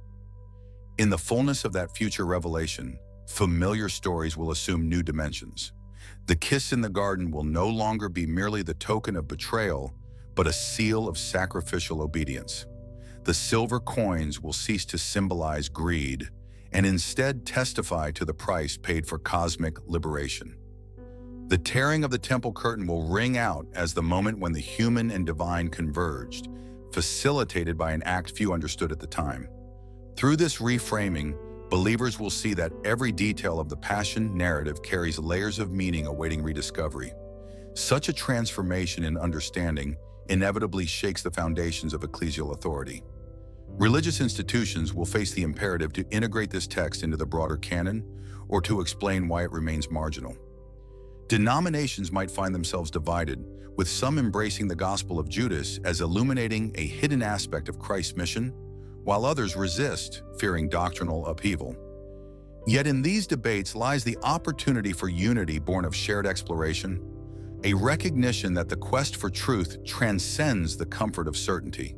In the fullness of that future revelation, familiar stories will assume new dimensions. The kiss in the garden will no longer be merely the token of betrayal, but a seal of sacrificial obedience. The silver coins will cease to symbolize greed and instead testify to the price paid for cosmic liberation. The tearing of the temple curtain will ring out as the moment when the human and divine converged, facilitated by an act few understood at the time. Through this reframing, believers will see that every detail of the Passion narrative carries layers of meaning awaiting rediscovery. Such a transformation in understanding inevitably shakes the foundations of ecclesial authority. Religious institutions will face the imperative to integrate this text into the broader canon or to explain why it remains marginal. Denominations might find themselves divided, with some embracing the Gospel of Judas as illuminating a hidden aspect of Christ's mission, while others resist, fearing doctrinal upheaval. Yet in these debates lies the opportunity for unity born of shared exploration, a recognition that the quest for truth transcends the comfort of certainty.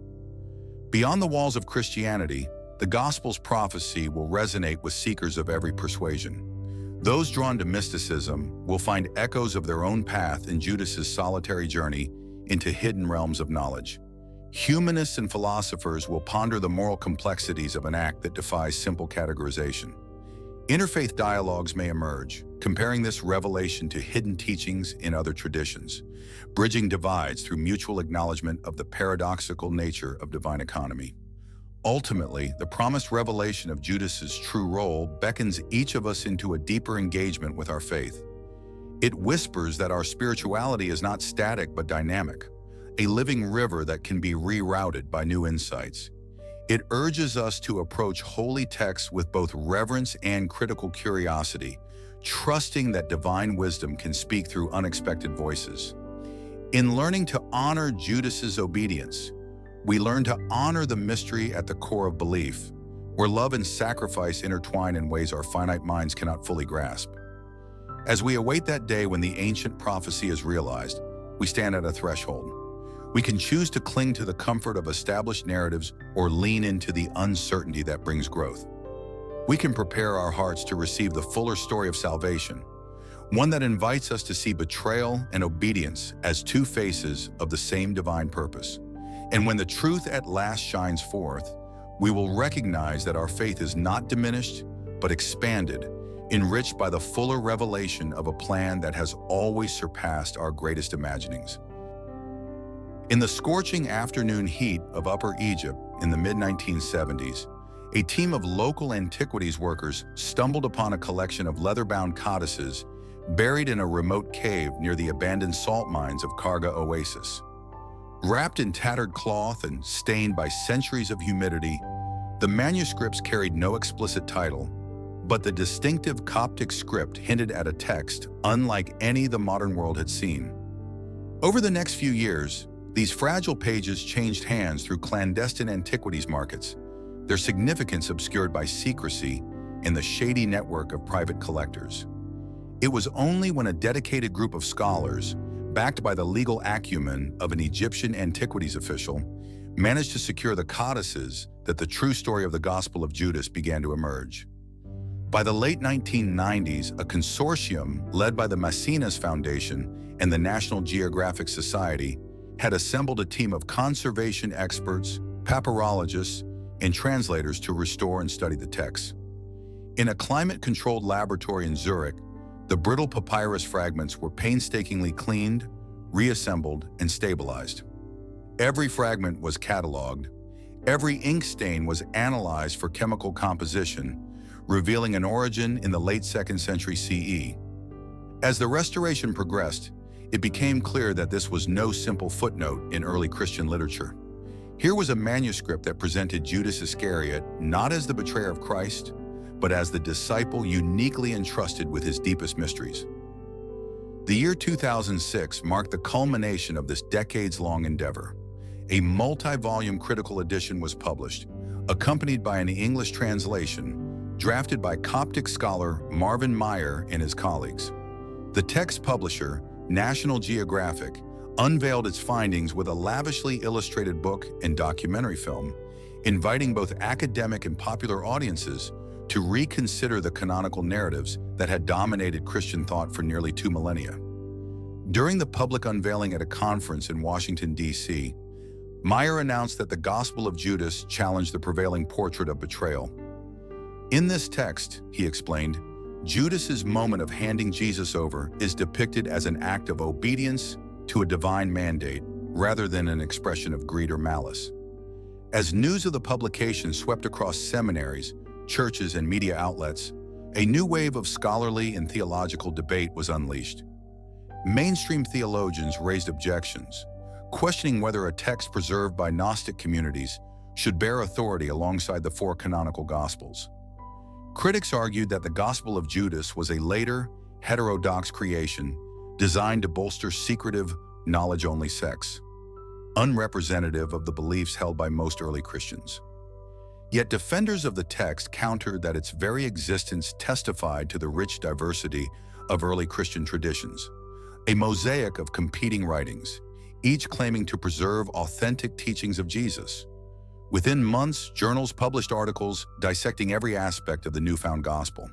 Beyond the walls of Christianity, the Gospel's prophecy will resonate with seekers of every persuasion. Those drawn to mysticism will find echoes of their own path in Judas's solitary journey into hidden realms of knowledge. Humanists and philosophers will ponder the moral complexities of an act that defies simple categorization. Interfaith dialogues may emerge, comparing this revelation to hidden teachings in other traditions, bridging divides through mutual acknowledgement of the paradoxical nature of divine economy. Ultimately, the promised revelation of Judas's true role beckons each of us into a deeper engagement with our faith. It whispers that our spirituality is not static but dynamic, a living river that can be rerouted by new insights. It urges us to approach holy texts with both reverence and critical curiosity, trusting that divine wisdom can speak through unexpected voices. In learning to honor Judas's obedience, we learn to honor the mystery at the core of belief, where love and sacrifice intertwine in ways our finite minds cannot fully grasp. As we await that day when the ancient prophecy is realized, we stand at a threshold. We can choose to cling to the comfort of established narratives or lean into the uncertainty that brings growth. We can prepare our hearts to receive the fuller story of salvation, one that invites us to see betrayal and obedience as two faces of the same divine purpose. And when the truth at last shines forth, we will recognize that our faith is not diminished, but expanded, enriched by the fuller revelation of a plan that has always surpassed our greatest imaginings. In the scorching afternoon heat of Upper Egypt in the mid-1970s, a team of local antiquities workers stumbled upon a collection of leather-bound codices buried in a remote cave near the abandoned salt mines of Karga Oasis. Wrapped in tattered cloth and stained by centuries of humidity, the manuscripts carried no explicit title, but the distinctive Coptic script hinted at a text unlike any the modern world had seen. Over the next few years, these fragile pages changed hands through clandestine antiquities markets, their significance obscured by secrecy in the shady network of private collectors. It was only when a dedicated group of scholars, backed by the legal acumen of an Egyptian antiquities official, managed to secure the codices that the true story of the Gospel of Judas began to emerge. By the late 1990s, a consortium led by the Maecenas Foundation and the National Geographic Society had assembled a team of conservation experts, papyrologists, and translators to restore and study the text. In a climate-controlled laboratory in Zurich, the brittle papyrus fragments were painstakingly cleaned, reassembled, and stabilized. Every fragment was cataloged. Every ink stain was analyzed for chemical composition, revealing an origin in the late 2nd century CE. As the restoration progressed, it became clear that this was no simple footnote in early Christian literature. Here was a manuscript that presented Judas Iscariot not as the betrayer of Christ, but as the disciple uniquely entrusted with his deepest mysteries. The year 2006 marked the culmination of this decades-long endeavor. A multi-volume critical edition was published, accompanied by an English translation drafted by Coptic scholar Marvin Meyer and his colleagues. The text publisher, National Geographic, unveiled its findings with a lavishly illustrated book and documentary film, inviting both academic and popular audiences to reconsider the canonical narratives that had dominated Christian thought for nearly 2 millennia. During the public unveiling at a conference in Washington, D.C., Meyer announced that the Gospel of Judas challenged the prevailing portrait of betrayal. In this text, he explained, Judas's moment of handing Jesus over is depicted as an act of obedience to a divine mandate, rather than an expression of greed or malice. As news of the publication swept across seminaries, churches, and media outlets, a new wave of scholarly and theological debate was unleashed. Mainstream theologians raised objections, questioning whether a text preserved by Gnostic communities should bear authority alongside the 4 canonical Gospels. Critics argued that the Gospel of Judas was a later, heterodox creation designed to bolster secretive, knowledge-only sects, unrepresentative of the beliefs held by most early Christians. Yet defenders of the text countered that its very existence testified to the rich diversity of early Christian traditions, a mosaic of competing writings, each claiming to preserve authentic teachings of Jesus. Within months, journals published articles dissecting every aspect of the newfound gospel.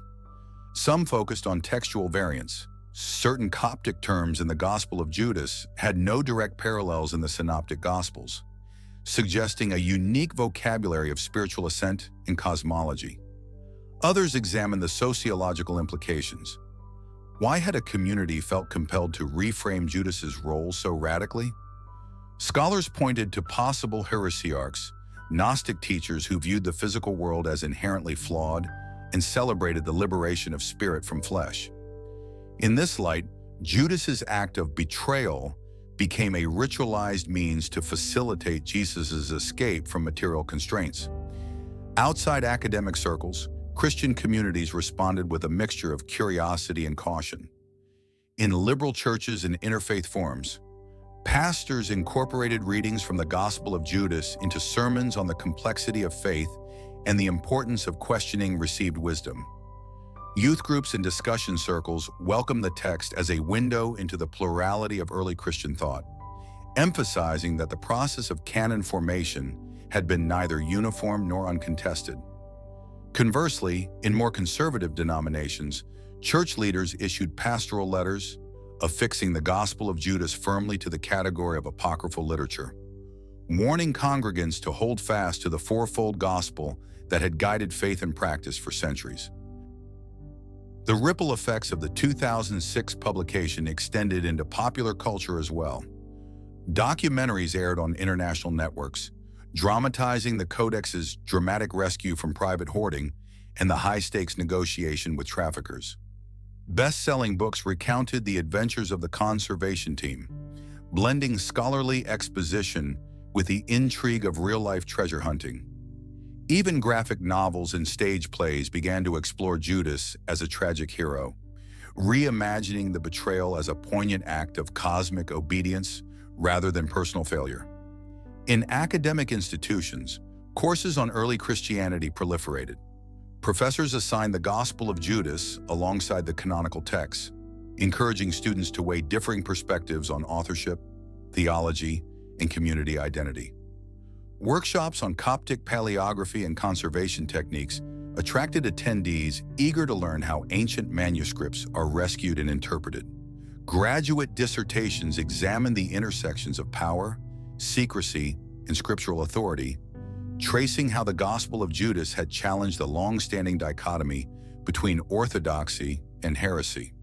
Some focused on textual variants. Certain Coptic terms in the Gospel of Judas had no direct parallels in the Synoptic Gospels, suggesting a unique vocabulary of spiritual ascent and cosmology. Others examined the sociological implications. Why had a community felt compelled to reframe Judas's role so radically? Scholars pointed to possible heresiarchs, Gnostic teachers who viewed the physical world as inherently flawed and celebrated the liberation of spirit from flesh. In this light, Judas's act of betrayal became a ritualized means to facilitate Jesus' escape from material constraints. Outside academic circles, Christian communities responded with a mixture of curiosity and caution. In liberal churches and interfaith forums, pastors incorporated readings from the Gospel of Judas into sermons on the complexity of faith and the importance of questioning received wisdom. Youth groups and discussion circles welcomed the text as a window into the plurality of early Christian thought, emphasizing that the process of canon formation had been neither uniform nor uncontested. Conversely, in more conservative denominations, church leaders issued pastoral letters, affixing the Gospel of Judas firmly to the category of apocryphal literature, warning congregants to hold fast to the fourfold gospel that had guided faith and practice for centuries. The ripple effects of the 2006 publication extended into popular culture as well. Documentaries aired on international networks, dramatizing the Codex's dramatic rescue from private hoarding and the high-stakes negotiation with traffickers. Best-selling books recounted the adventures of the conservation team, blending scholarly exposition with the intrigue of real-life treasure hunting. Even graphic novels and stage plays began to explore Judas as a tragic hero, reimagining the betrayal as a poignant act of cosmic obedience rather than personal failure. In academic institutions, Courses on early Christianity proliferated. Professors assigned the Gospel of Judas alongside the canonical texts, encouraging students to weigh differing perspectives on authorship, theology, and community identity. Workshops on Coptic paleography and conservation techniques attracted attendees eager to learn how ancient manuscripts are rescued and interpreted. Graduate dissertations examined the intersections of power, secrecy, and scriptural authority, tracing how the Gospel of Judas had challenged the long-standing dichotomy between orthodoxy and heresy.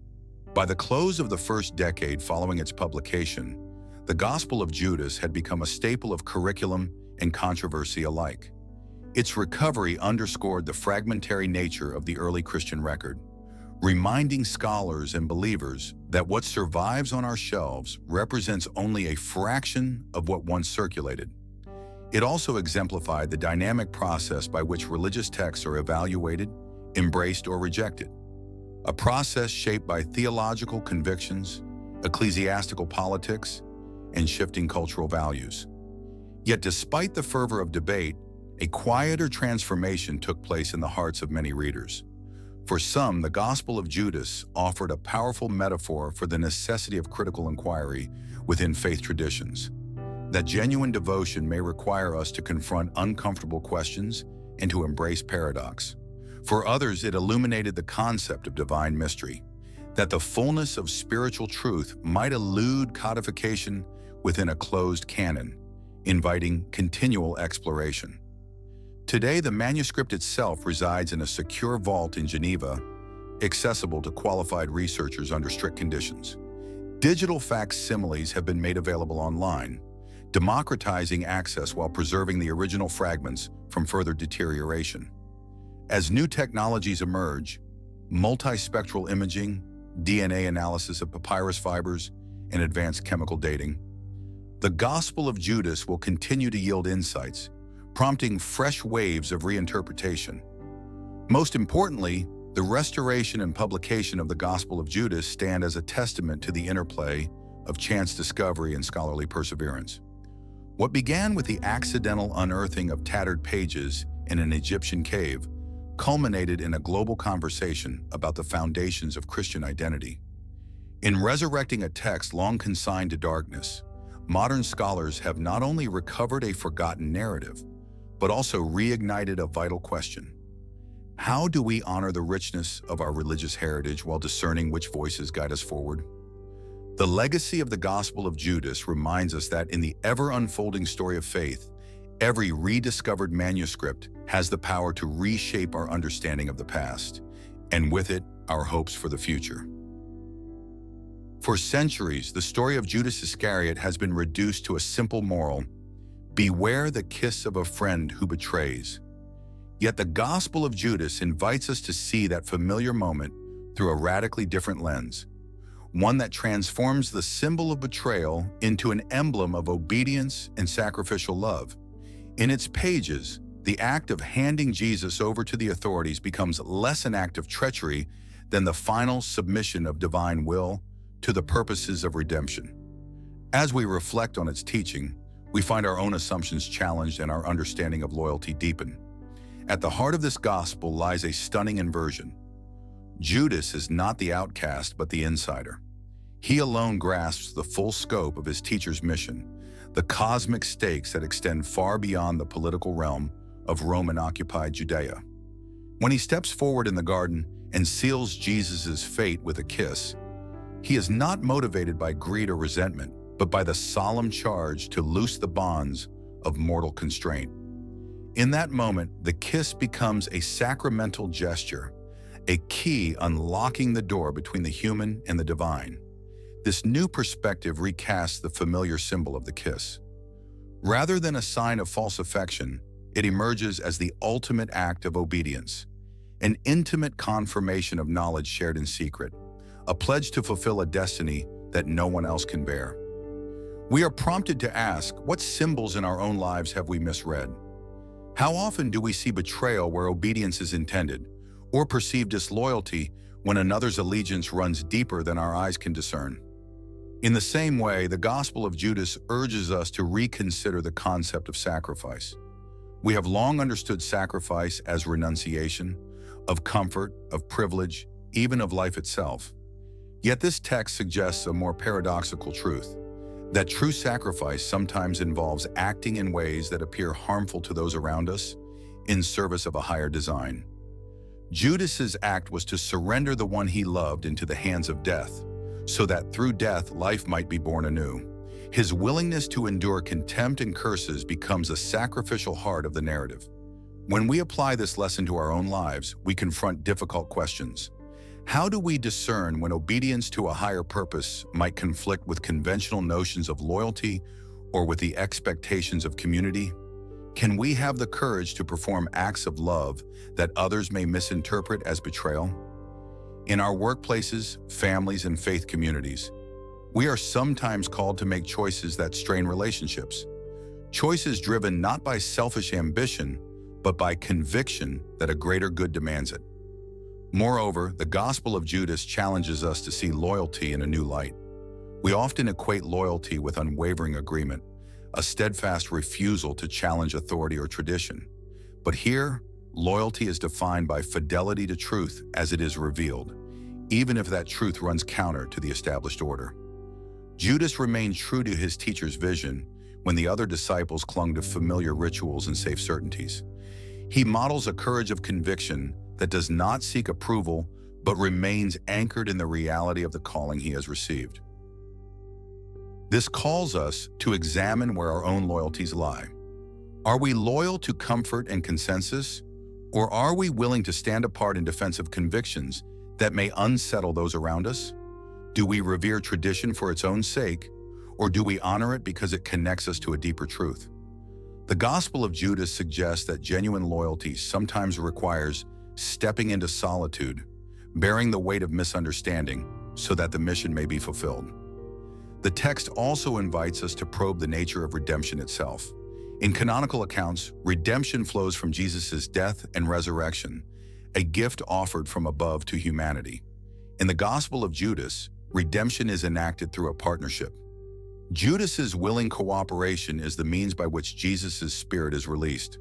By the close of the first decade following its publication, the Gospel of Judas had become a staple of curriculum and controversy alike. Its recovery underscored the fragmentary nature of the early Christian record, reminding scholars and believers that what survives on our shelves represents only a fraction of what once circulated. It also exemplified the dynamic process by which religious texts are evaluated, embraced, or rejected, a process shaped by theological convictions, ecclesiastical politics, and shifting cultural values. Yet despite the fervor of debate, a quieter transformation took place in the hearts of many readers. For some, the Gospel of Judas offered a powerful metaphor for the necessity of critical inquiry within faith traditions. That genuine devotion may require us to confront uncomfortable questions and to embrace paradox. For others, it illuminated the concept of divine mystery, that the fullness of spiritual truth might elude codification within a closed canon, inviting continual exploration. Today, the manuscript itself resides in a secure vault in Geneva, accessible to qualified researchers under strict conditions. Digital facsimiles have been made available online, democratizing access while preserving the original fragments from further deterioration. As new technologies emerge, multispectral imaging, DNA analysis of papyrus fibers, and advanced chemical dating, the Gospel of Judas will continue to yield insights, prompting fresh waves of reinterpretation. Most importantly, the restoration and publication of the Gospel of Judas stand as a testament to the interplay of chance discovery and scholarly perseverance. What began with the accidental unearthing of tattered pages in an Egyptian cave culminated in a global conversation about the foundations of Christian identity. In resurrecting a text long consigned to darkness, modern scholars have not only recovered a forgotten narrative, but also reignited a vital question. How do we honor the richness of our religious heritage while discerning which voices guide us forward? The legacy of the Gospel of Judas reminds us that in the ever-unfolding story of faith, every rediscovered manuscript has the power to reshape our understanding of the past, and with it, our hopes for the future. For centuries, the story of Judas Iscariot has been reduced to a simple moral: beware the kiss of a friend who betrays. Yet the Gospel of Judas invites us to see that familiar moment through a radically different lens, one that transforms the symbol of betrayal into an emblem of obedience and sacrificial love. In its pages, the act of handing Jesus over to the authorities becomes less an act of treachery than the final submission of divine will to the purposes of redemption. As we reflect on its teaching, we find our own assumptions challenged and our understanding of loyalty deepen. At the heart of this gospel lies a stunning inversion. Judas is not the outcast, but the insider. He alone grasps the full scope of his teacher's mission, the cosmic stakes that extend far beyond the political realm of Roman-occupied Judea. When he steps forward in the garden and seals Jesus' fate with a kiss, he is not motivated by greed or resentment, but by the solemn charge to loose the bonds of mortal constraint. In that moment, the kiss becomes a sacramental gesture, a key unlocking the door between the human and the divine. This new perspective recasts the familiar symbol of the kiss. Rather than a sign of false affection, it emerges as the ultimate act of obedience, an intimate confirmation of knowledge shared in secret, a pledge to fulfill a destiny that no one else can bear. We are prompted to ask, what symbols in our own lives have we misread? How often do we see betrayal where obedience is intended, or perceive disloyalty when another's allegiance runs deeper than our eyes can discern? In the same way, the Gospel of Judas urges us to reconsider the concept of sacrifice. We have long understood sacrifice as renunciation, of comfort, of privilege, even of life itself. Yet this text suggests a more paradoxical truth, that true sacrifice sometimes involves acting in ways that appear harmful to those around us in service of a higher design. Judas's act was to surrender the one he loved into the hands of death, so that through death life might be born anew. His willingness to endure contempt and curses becomes a sacrificial heart of the narrative. When we apply this lesson to our own lives, we confront difficult questions. How do we discern when obedience to a higher purpose might conflict with conventional notions of loyalty or with the expectations of community? Can we have the courage to perform acts of love that others may misinterpret as betrayal? In our workplaces, families, and faith communities, we are sometimes called to make choices that strain relationships. Choices driven not by selfish ambition, but by conviction that a greater good demands it. Moreover, the Gospel of Judas challenges us to see loyalty in a new light. We often equate loyalty with unwavering agreement, a steadfast refusal to challenge authority or tradition. But here, loyalty is defined by fidelity to truth as it is revealed, even if that truth runs counter to the established order. Judas remained true to his teacher's vision when the other disciples clung to familiar rituals and safe certainties. He models a courage of conviction that does not seek approval, but remains anchored in the reality of the calling he has received. This calls us to examine where our own loyalties lie. Are we loyal to comfort and consensus, or are we willing to stand apart in defense of convictions that may unsettle those around us? Do we revere tradition for its own sake, or do we honor it because it connects us to a deeper truth? The Gospel of Judas suggests that genuine loyalty sometimes requires stepping into solitude, bearing the weight of misunderstanding so that the mission may be fulfilled. The text also invites us to probe the nature of redemption itself. In canonical accounts, redemption flows from Jesus' death and resurrection, a gift offered from above to humanity. In the Gospel of Judas, redemption is enacted through a partnership. Judas's willing cooperation is the means by which Jesus' spirit is released.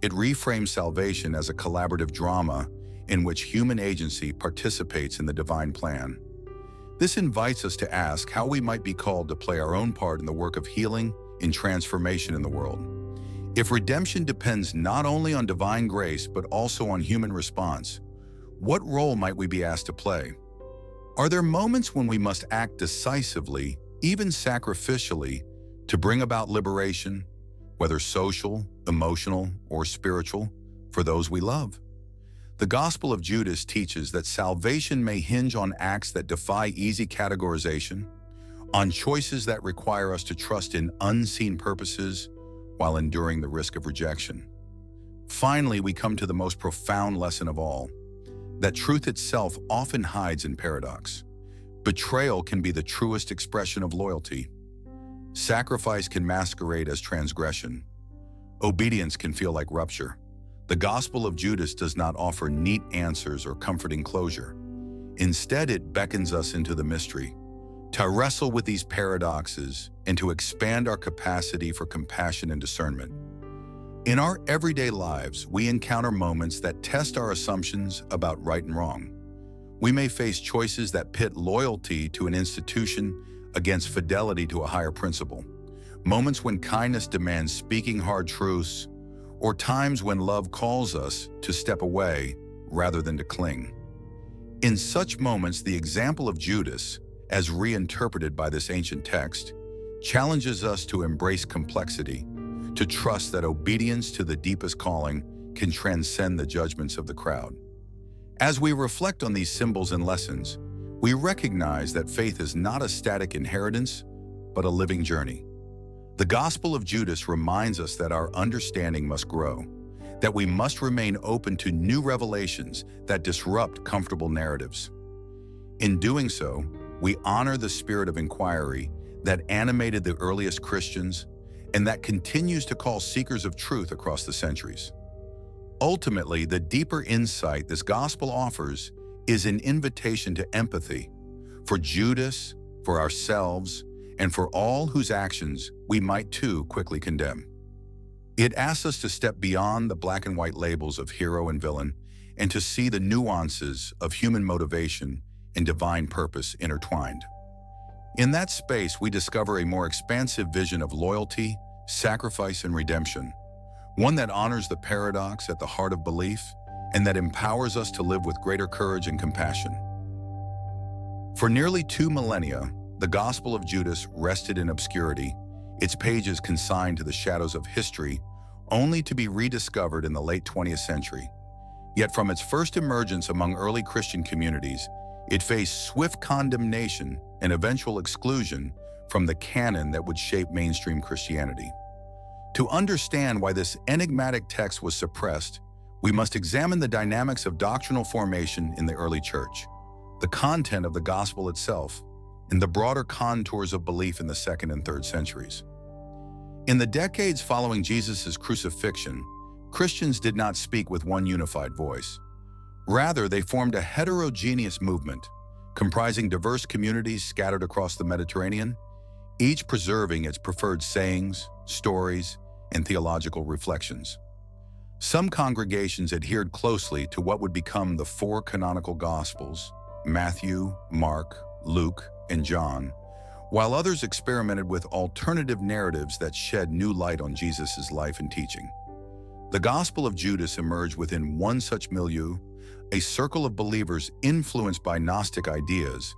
It reframes salvation as a collaborative drama in which human agency participates in the divine plan. This invites us to ask how we might be called to play our own part in the work of healing and transformation in the world. If redemption depends not only on divine grace but also on human response, what role might we be asked to play? Are there moments when we must act decisively, even sacrificially, to bring about liberation, whether social, emotional, or spiritual, for those we love? The Gospel of Judas teaches that salvation may hinge on acts that defy easy categorization, on choices that require us to trust in unseen purposes while enduring the risk of rejection. Finally, we come to the most profound lesson of all, that truth itself often hides in paradox. Betrayal can be the truest expression of loyalty. Sacrifice can masquerade as transgression. Obedience can feel like rupture. The Gospel of Judas does not offer neat answers or comforting closure. Instead, it beckons us into the mystery, to wrestle with these paradoxes and to expand our capacity for compassion and discernment. In our everyday lives, we encounter moments that test our assumptions about right and wrong. We may face choices that pit loyalty to an institution against fidelity to a higher principle, moments when kindness demands speaking hard truths, or times when love calls us to step away rather than to cling. In such moments, the example of Judas, as reinterpreted by this ancient text, challenges us to embrace complexity, to trust that obedience to the deepest calling can transcend the judgments of the crowd. As we reflect on these symbols and lessons, we recognize that faith is not a static inheritance, but a living journey. The Gospel of Judas reminds us that our understanding must grow, that we must remain open to new revelations that disrupt comfortable narratives. In doing so, we honor the spirit of inquiry that animated the earliest Christians and that continues to call seekers of truth across the centuries. Ultimately, the deeper insight this gospel offers is an invitation to empathy for Judas, for ourselves, and for all whose actions we might too quickly condemn. It asks us to step beyond the black and white labels of hero and villain and to see the nuances of human motivation and divine purpose intertwined. In that space, we discover a more expansive vision of loyalty, sacrifice, and redemption, one that honors the paradox at the heart of belief and that empowers us to live with greater courage and compassion. For nearly 2 millennia, the Gospel of Judas rested in obscurity, its pages consigned to the shadows of history, only to be rediscovered in the late 20th century. Yet from its first emergence among early Christian communities, it faced swift condemnation and eventual exclusion from the canon that would shape mainstream Christianity. To understand why this enigmatic text was suppressed, we must examine the dynamics of doctrinal formation in the early church, the content of the gospel itself, and the broader contours of belief in the 2nd and 3rd centuries. In the decades following Jesus' crucifixion, Christians did not speak with one unified voice. Rather, they formed a heterogeneous movement, comprising diverse communities scattered across the Mediterranean, each preserving its preferred sayings, stories, and theological reflections. Some congregations adhered closely to what would become the 4 canonical Gospels, Matthew, Mark, Luke, and John, while others experimented with alternative narratives that shed new light on Jesus' life and teaching. The Gospel of Judas emerged within one such milieu, a circle of believers influenced by Gnostic ideas,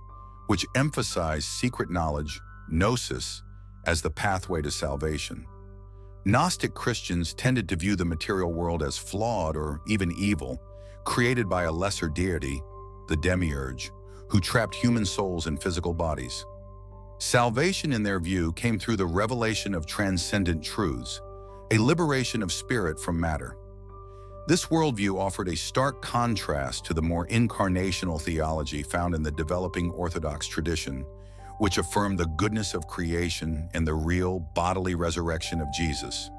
which emphasized secret knowledge, gnosis, as the pathway to salvation. Gnostic Christians tended to view the material world as flawed or even evil, created by a lesser deity, the demiurge, who trapped human souls in physical bodies. Salvation, in their view, came through the revelation of transcendent truths, a liberation of spirit from matter. This worldview offered a stark contrast to the more incarnational theology found in the developing Orthodox tradition, which affirmed the goodness of creation and the real bodily resurrection of Jesus.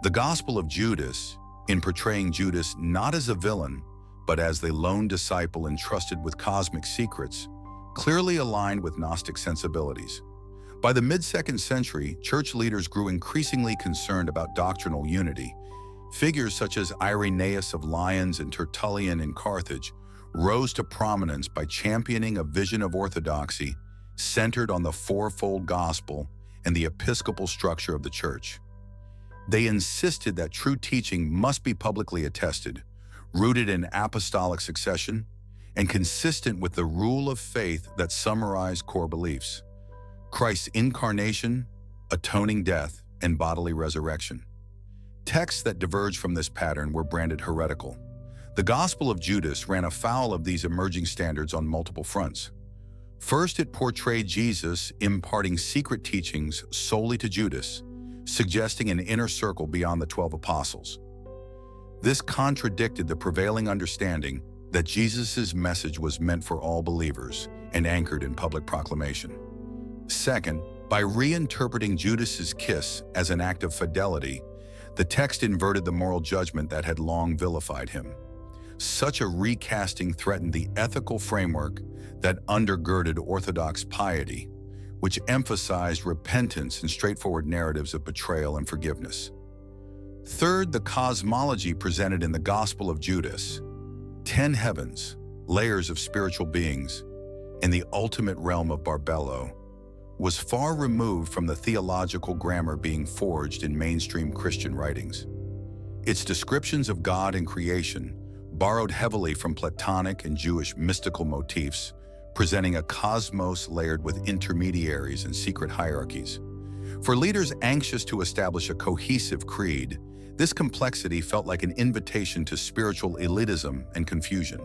The Gospel of Judas, in portraying Judas not as a villain, but as the lone disciple entrusted with cosmic secrets, clearly aligned with Gnostic sensibilities. By the mid-2nd century, church leaders grew increasingly concerned about doctrinal unity. Figures such as Irenaeus of Lyons and Tertullian in Carthage rose to prominence by championing a vision of orthodoxy centered on the 4-fold gospel and the episcopal structure of the church. They insisted that true teaching must be publicly attested, rooted in apostolic succession, and consistent with the rule of faith that summarized core beliefs: Christ's incarnation, atoning death, and bodily resurrection. Texts that diverged from this pattern were branded heretical. The Gospel of Judas ran afoul of these emerging standards on multiple fronts. First, it portrayed Jesus imparting secret teachings solely to Judas, suggesting an inner circle beyond the 12 apostles. This contradicted the prevailing understanding that Jesus' message was meant for all believers and anchored in public proclamation. Second, by reinterpreting Judas's kiss as an act of fidelity, the text inverted the moral judgment that had long vilified him. Such a recasting threatened the ethical framework that undergirded Orthodox piety, which emphasized repentance and straightforward narratives of betrayal and forgiveness. Third, the cosmology presented in the Gospel of Judas, 10 heavens, layers of spiritual beings, and the ultimate realm of Barbelo, was far removed from the theological grammar being forged in mainstream Christian writings. Its descriptions of God and creation borrowed heavily from Platonic and Jewish mystical motifs, presenting a cosmos layered with intermediaries and secret hierarchies. For leaders anxious to establish a cohesive creed, this complexity felt like an invitation to spiritual elitism and confusion.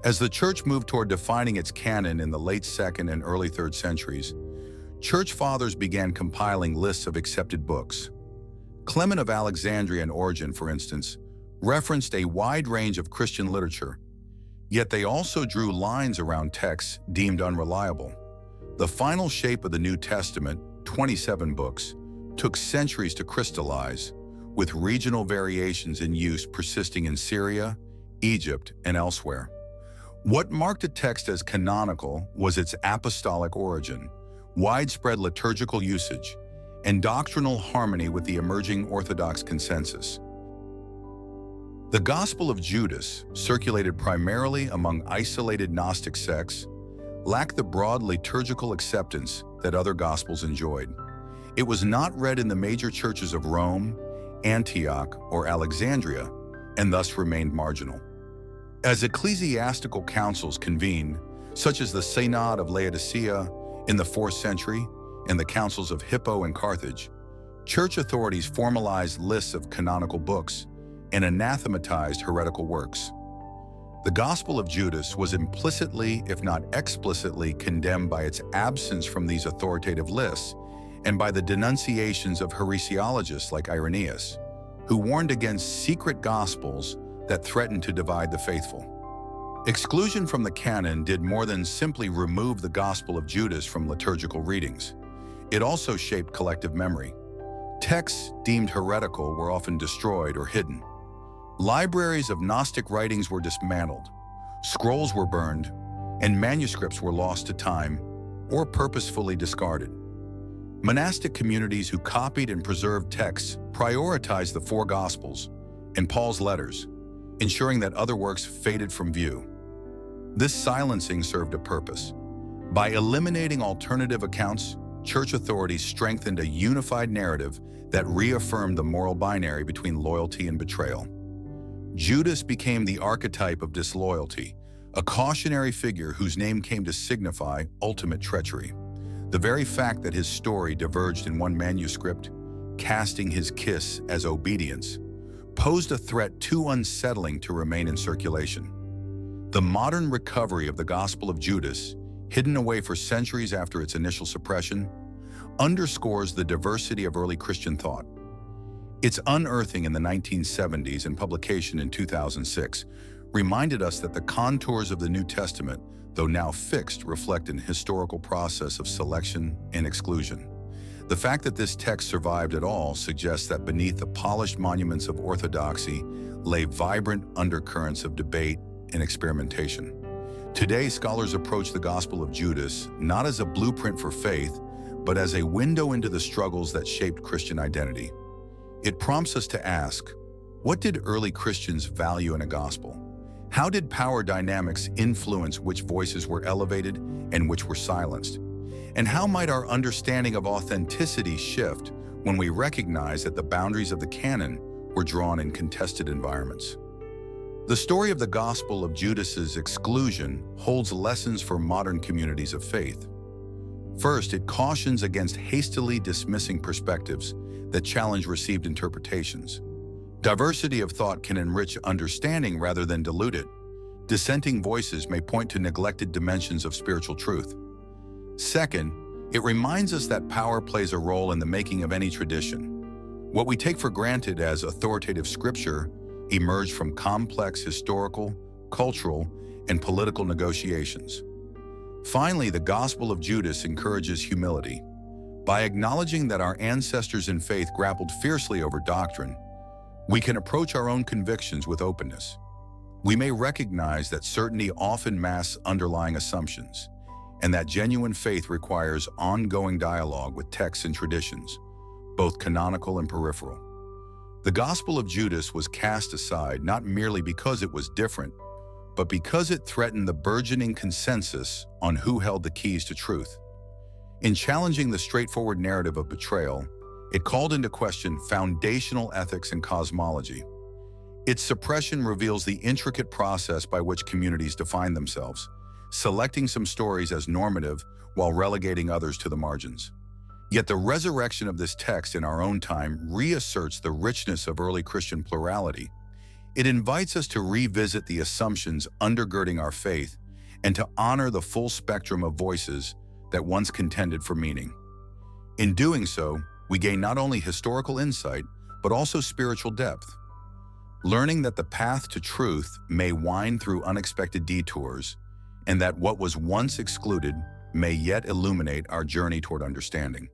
As the church moved toward defining its canon in the late 2nd and early 3rd centuries, church fathers began compiling lists of accepted books. Clement of Alexandria and Origen, for instance, referenced a wide range of Christian literature, yet they also drew lines around texts deemed unreliable. The final shape of the New Testament, 27 books, took centuries to crystallize, with regional variations in use persisting in Syria, Egypt, and elsewhere. What marked a text as canonical was its apostolic origin, widespread liturgical usage, and doctrinal harmony with the emerging Orthodox consensus. The Gospel of Judas, circulated primarily among isolated Gnostic sects, lacked the broad liturgical acceptance that other Gospels enjoyed. It was not read in the major churches of Rome, Antioch, or Alexandria, and thus remained marginal. As ecclesiastical councils convened, such as the Synod of Laodicea in the 4th century and the councils of Hippo and Carthage, church authorities formalized lists of canonical books and anathematized heretical works. The Gospel of Judas was implicitly, if not explicitly, condemned by its absence from these authoritative lists and by the denunciations of heresiologists like Irenaeus, who warned against secret gospels that threatened to divide the faithful. Exclusion from the canon did more than simply remove the Gospel of Judas from liturgical readings. It also shaped collective memory. Texts deemed heretical were often destroyed or hidden. Libraries of Gnostic writings were dismantled, scrolls were burned, and manuscripts were lost to time or purposefully discarded. Monastic communities who copied and preserved texts prioritized the 4 Gospels and Paul's letters, ensuring that other works faded from view. This silencing served a purpose. By eliminating alternative accounts, church authorities strengthened a unified narrative that reaffirmed the moral binary between loyalty and betrayal. Judas became the archetype of disloyalty, a cautionary figure whose name came to signify ultimate treachery. The very fact that his story diverged in one manuscript, casting his kiss as obedience, posed a threat too unsettling to remain in circulation. The modern recovery of the Gospel of Judas, hidden away for centuries after its initial suppression, underscores the diversity of early Christian thought. Its unearthing in the 1970s and publication in 2006 reminded us that the contours of the New Testament, though now fixed, reflect an historical process of selection and exclusion. The fact that this text survived at all suggests that beneath the polished monuments of orthodoxy lay vibrant undercurrents of debate and experimentation. Today, scholars approach the Gospel of Judas not as a blueprint for faith, but as a window into the struggles that shaped Christian identity. It prompts us to ask, what did early Christians value in a gospel? How did power dynamics influence which voices were elevated and which were silenced? And how might our understanding of authenticity shift when we recognize that the boundaries of the canon were drawn in contested environments? The story of the Gospel of Judas's exclusion holds lessons for modern communities of faith. First, it cautions against hastily dismissing perspectives that challenge received interpretations. Diversity of thought can enrich understanding rather than dilute it. Dissenting voices may point to neglected dimensions of spiritual truth. Second, it reminds us that power plays a role in the making of any tradition. What we take for granted as authoritative scripture emerged from complex historical, cultural, and political negotiations. Finally, the Gospel of Judas encourages humility. By acknowledging that our ancestors in faith grappled fiercely over doctrine, we can approach our own convictions with openness. We may recognize that certainty often masks underlying assumptions, and that genuine faith requires ongoing dialogue with texts and traditions, both canonical and peripheral. The Gospel of Judas was cast aside not merely because it was different, but because it threatened the burgeoning consensus on who held the keys to truth. In challenging the straightforward narrative of betrayal, it called into question foundational ethics and cosmology. Its suppression reveals the intricate process by which communities define themselves, selecting some stories as normative while relegating others to the margins. Yet the resurrection of this text in our own time reasserts the richness of early Christian plurality. It invites us to revisit the assumptions undergirding our faith and to honor the full spectrum of voices that once contended for meaning. In doing so, we gain not only historical insight, but also spiritual depth. Learning that the path to truth may wind through unexpected detours, and that what was once excluded may yet illuminate our journey toward understanding.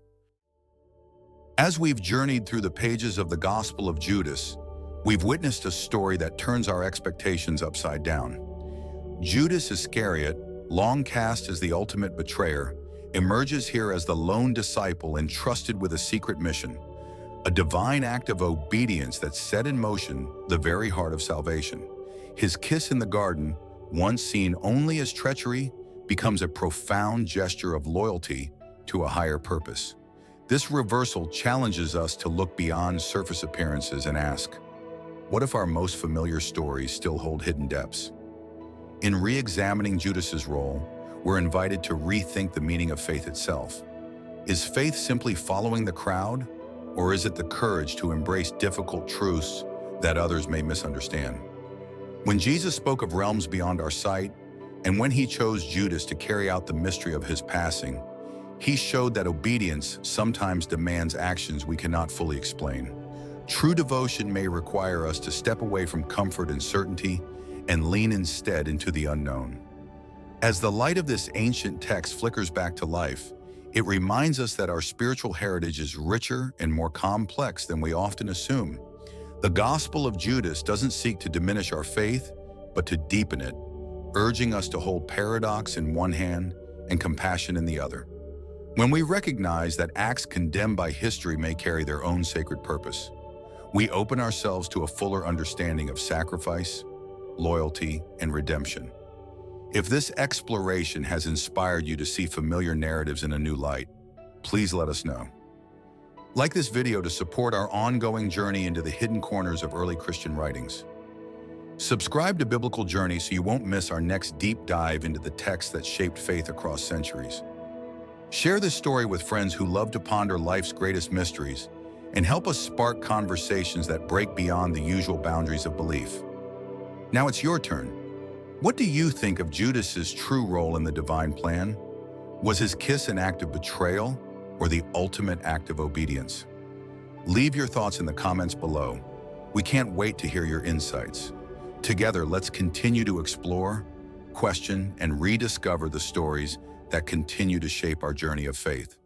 As we've journeyed through the pages of the Gospel of Judas, we've witnessed a story that turns our expectations upside down. Judas Iscariot, long cast as the ultimate betrayer, emerges here as the lone disciple entrusted with a secret mission, a divine act of obedience that set in motion the very heart of salvation. His kiss in the garden, once seen only as treachery, becomes a profound gesture of loyalty to a higher purpose. This reversal challenges us to look beyond surface appearances and ask, what if our most familiar stories still hold hidden depths? In re-examining Judas's role, we're invited to rethink the meaning of faith itself. Is faith simply following the crowd, or is it the courage to embrace difficult truths that others may misunderstand? When Jesus spoke of realms beyond our sight, and when he chose Judas to carry out the mystery of his passing, he showed that obedience sometimes demands actions we cannot fully explain. True devotion may require us to step away from comfort and certainty and lean instead into the unknown. As the light of this ancient text flickers back to life, it reminds us that our spiritual heritage is richer and more complex than we often assume. The Gospel of Judas doesn't seek to diminish our faith, but to deepen it, urging us to hold paradox in one hand and compassion in the other. When we recognize that acts condemned by history may carry their own sacred purpose, we open ourselves to a fuller understanding of sacrifice, loyalty, and redemption. If this exploration has inspired you to see familiar narratives in a new light, please let us know. Like this video to support our ongoing journey into the hidden corners of early Christian writings. Subscribe to Biblical Journey so you won't miss our next deep dive into the texts that shaped faith across centuries. Share this story with friends who love to ponder life's greatest mysteries and help us spark conversations that break beyond the usual boundaries of belief. Now it's your turn. What do you think of Judas's true role in the divine plan? Was his kiss an act of betrayal or the ultimate act of obedience? Leave your thoughts in the comments below. We can't wait to hear your insights. Together, let's continue to explore, question, and rediscover the stories that continue to shape our journey of faith.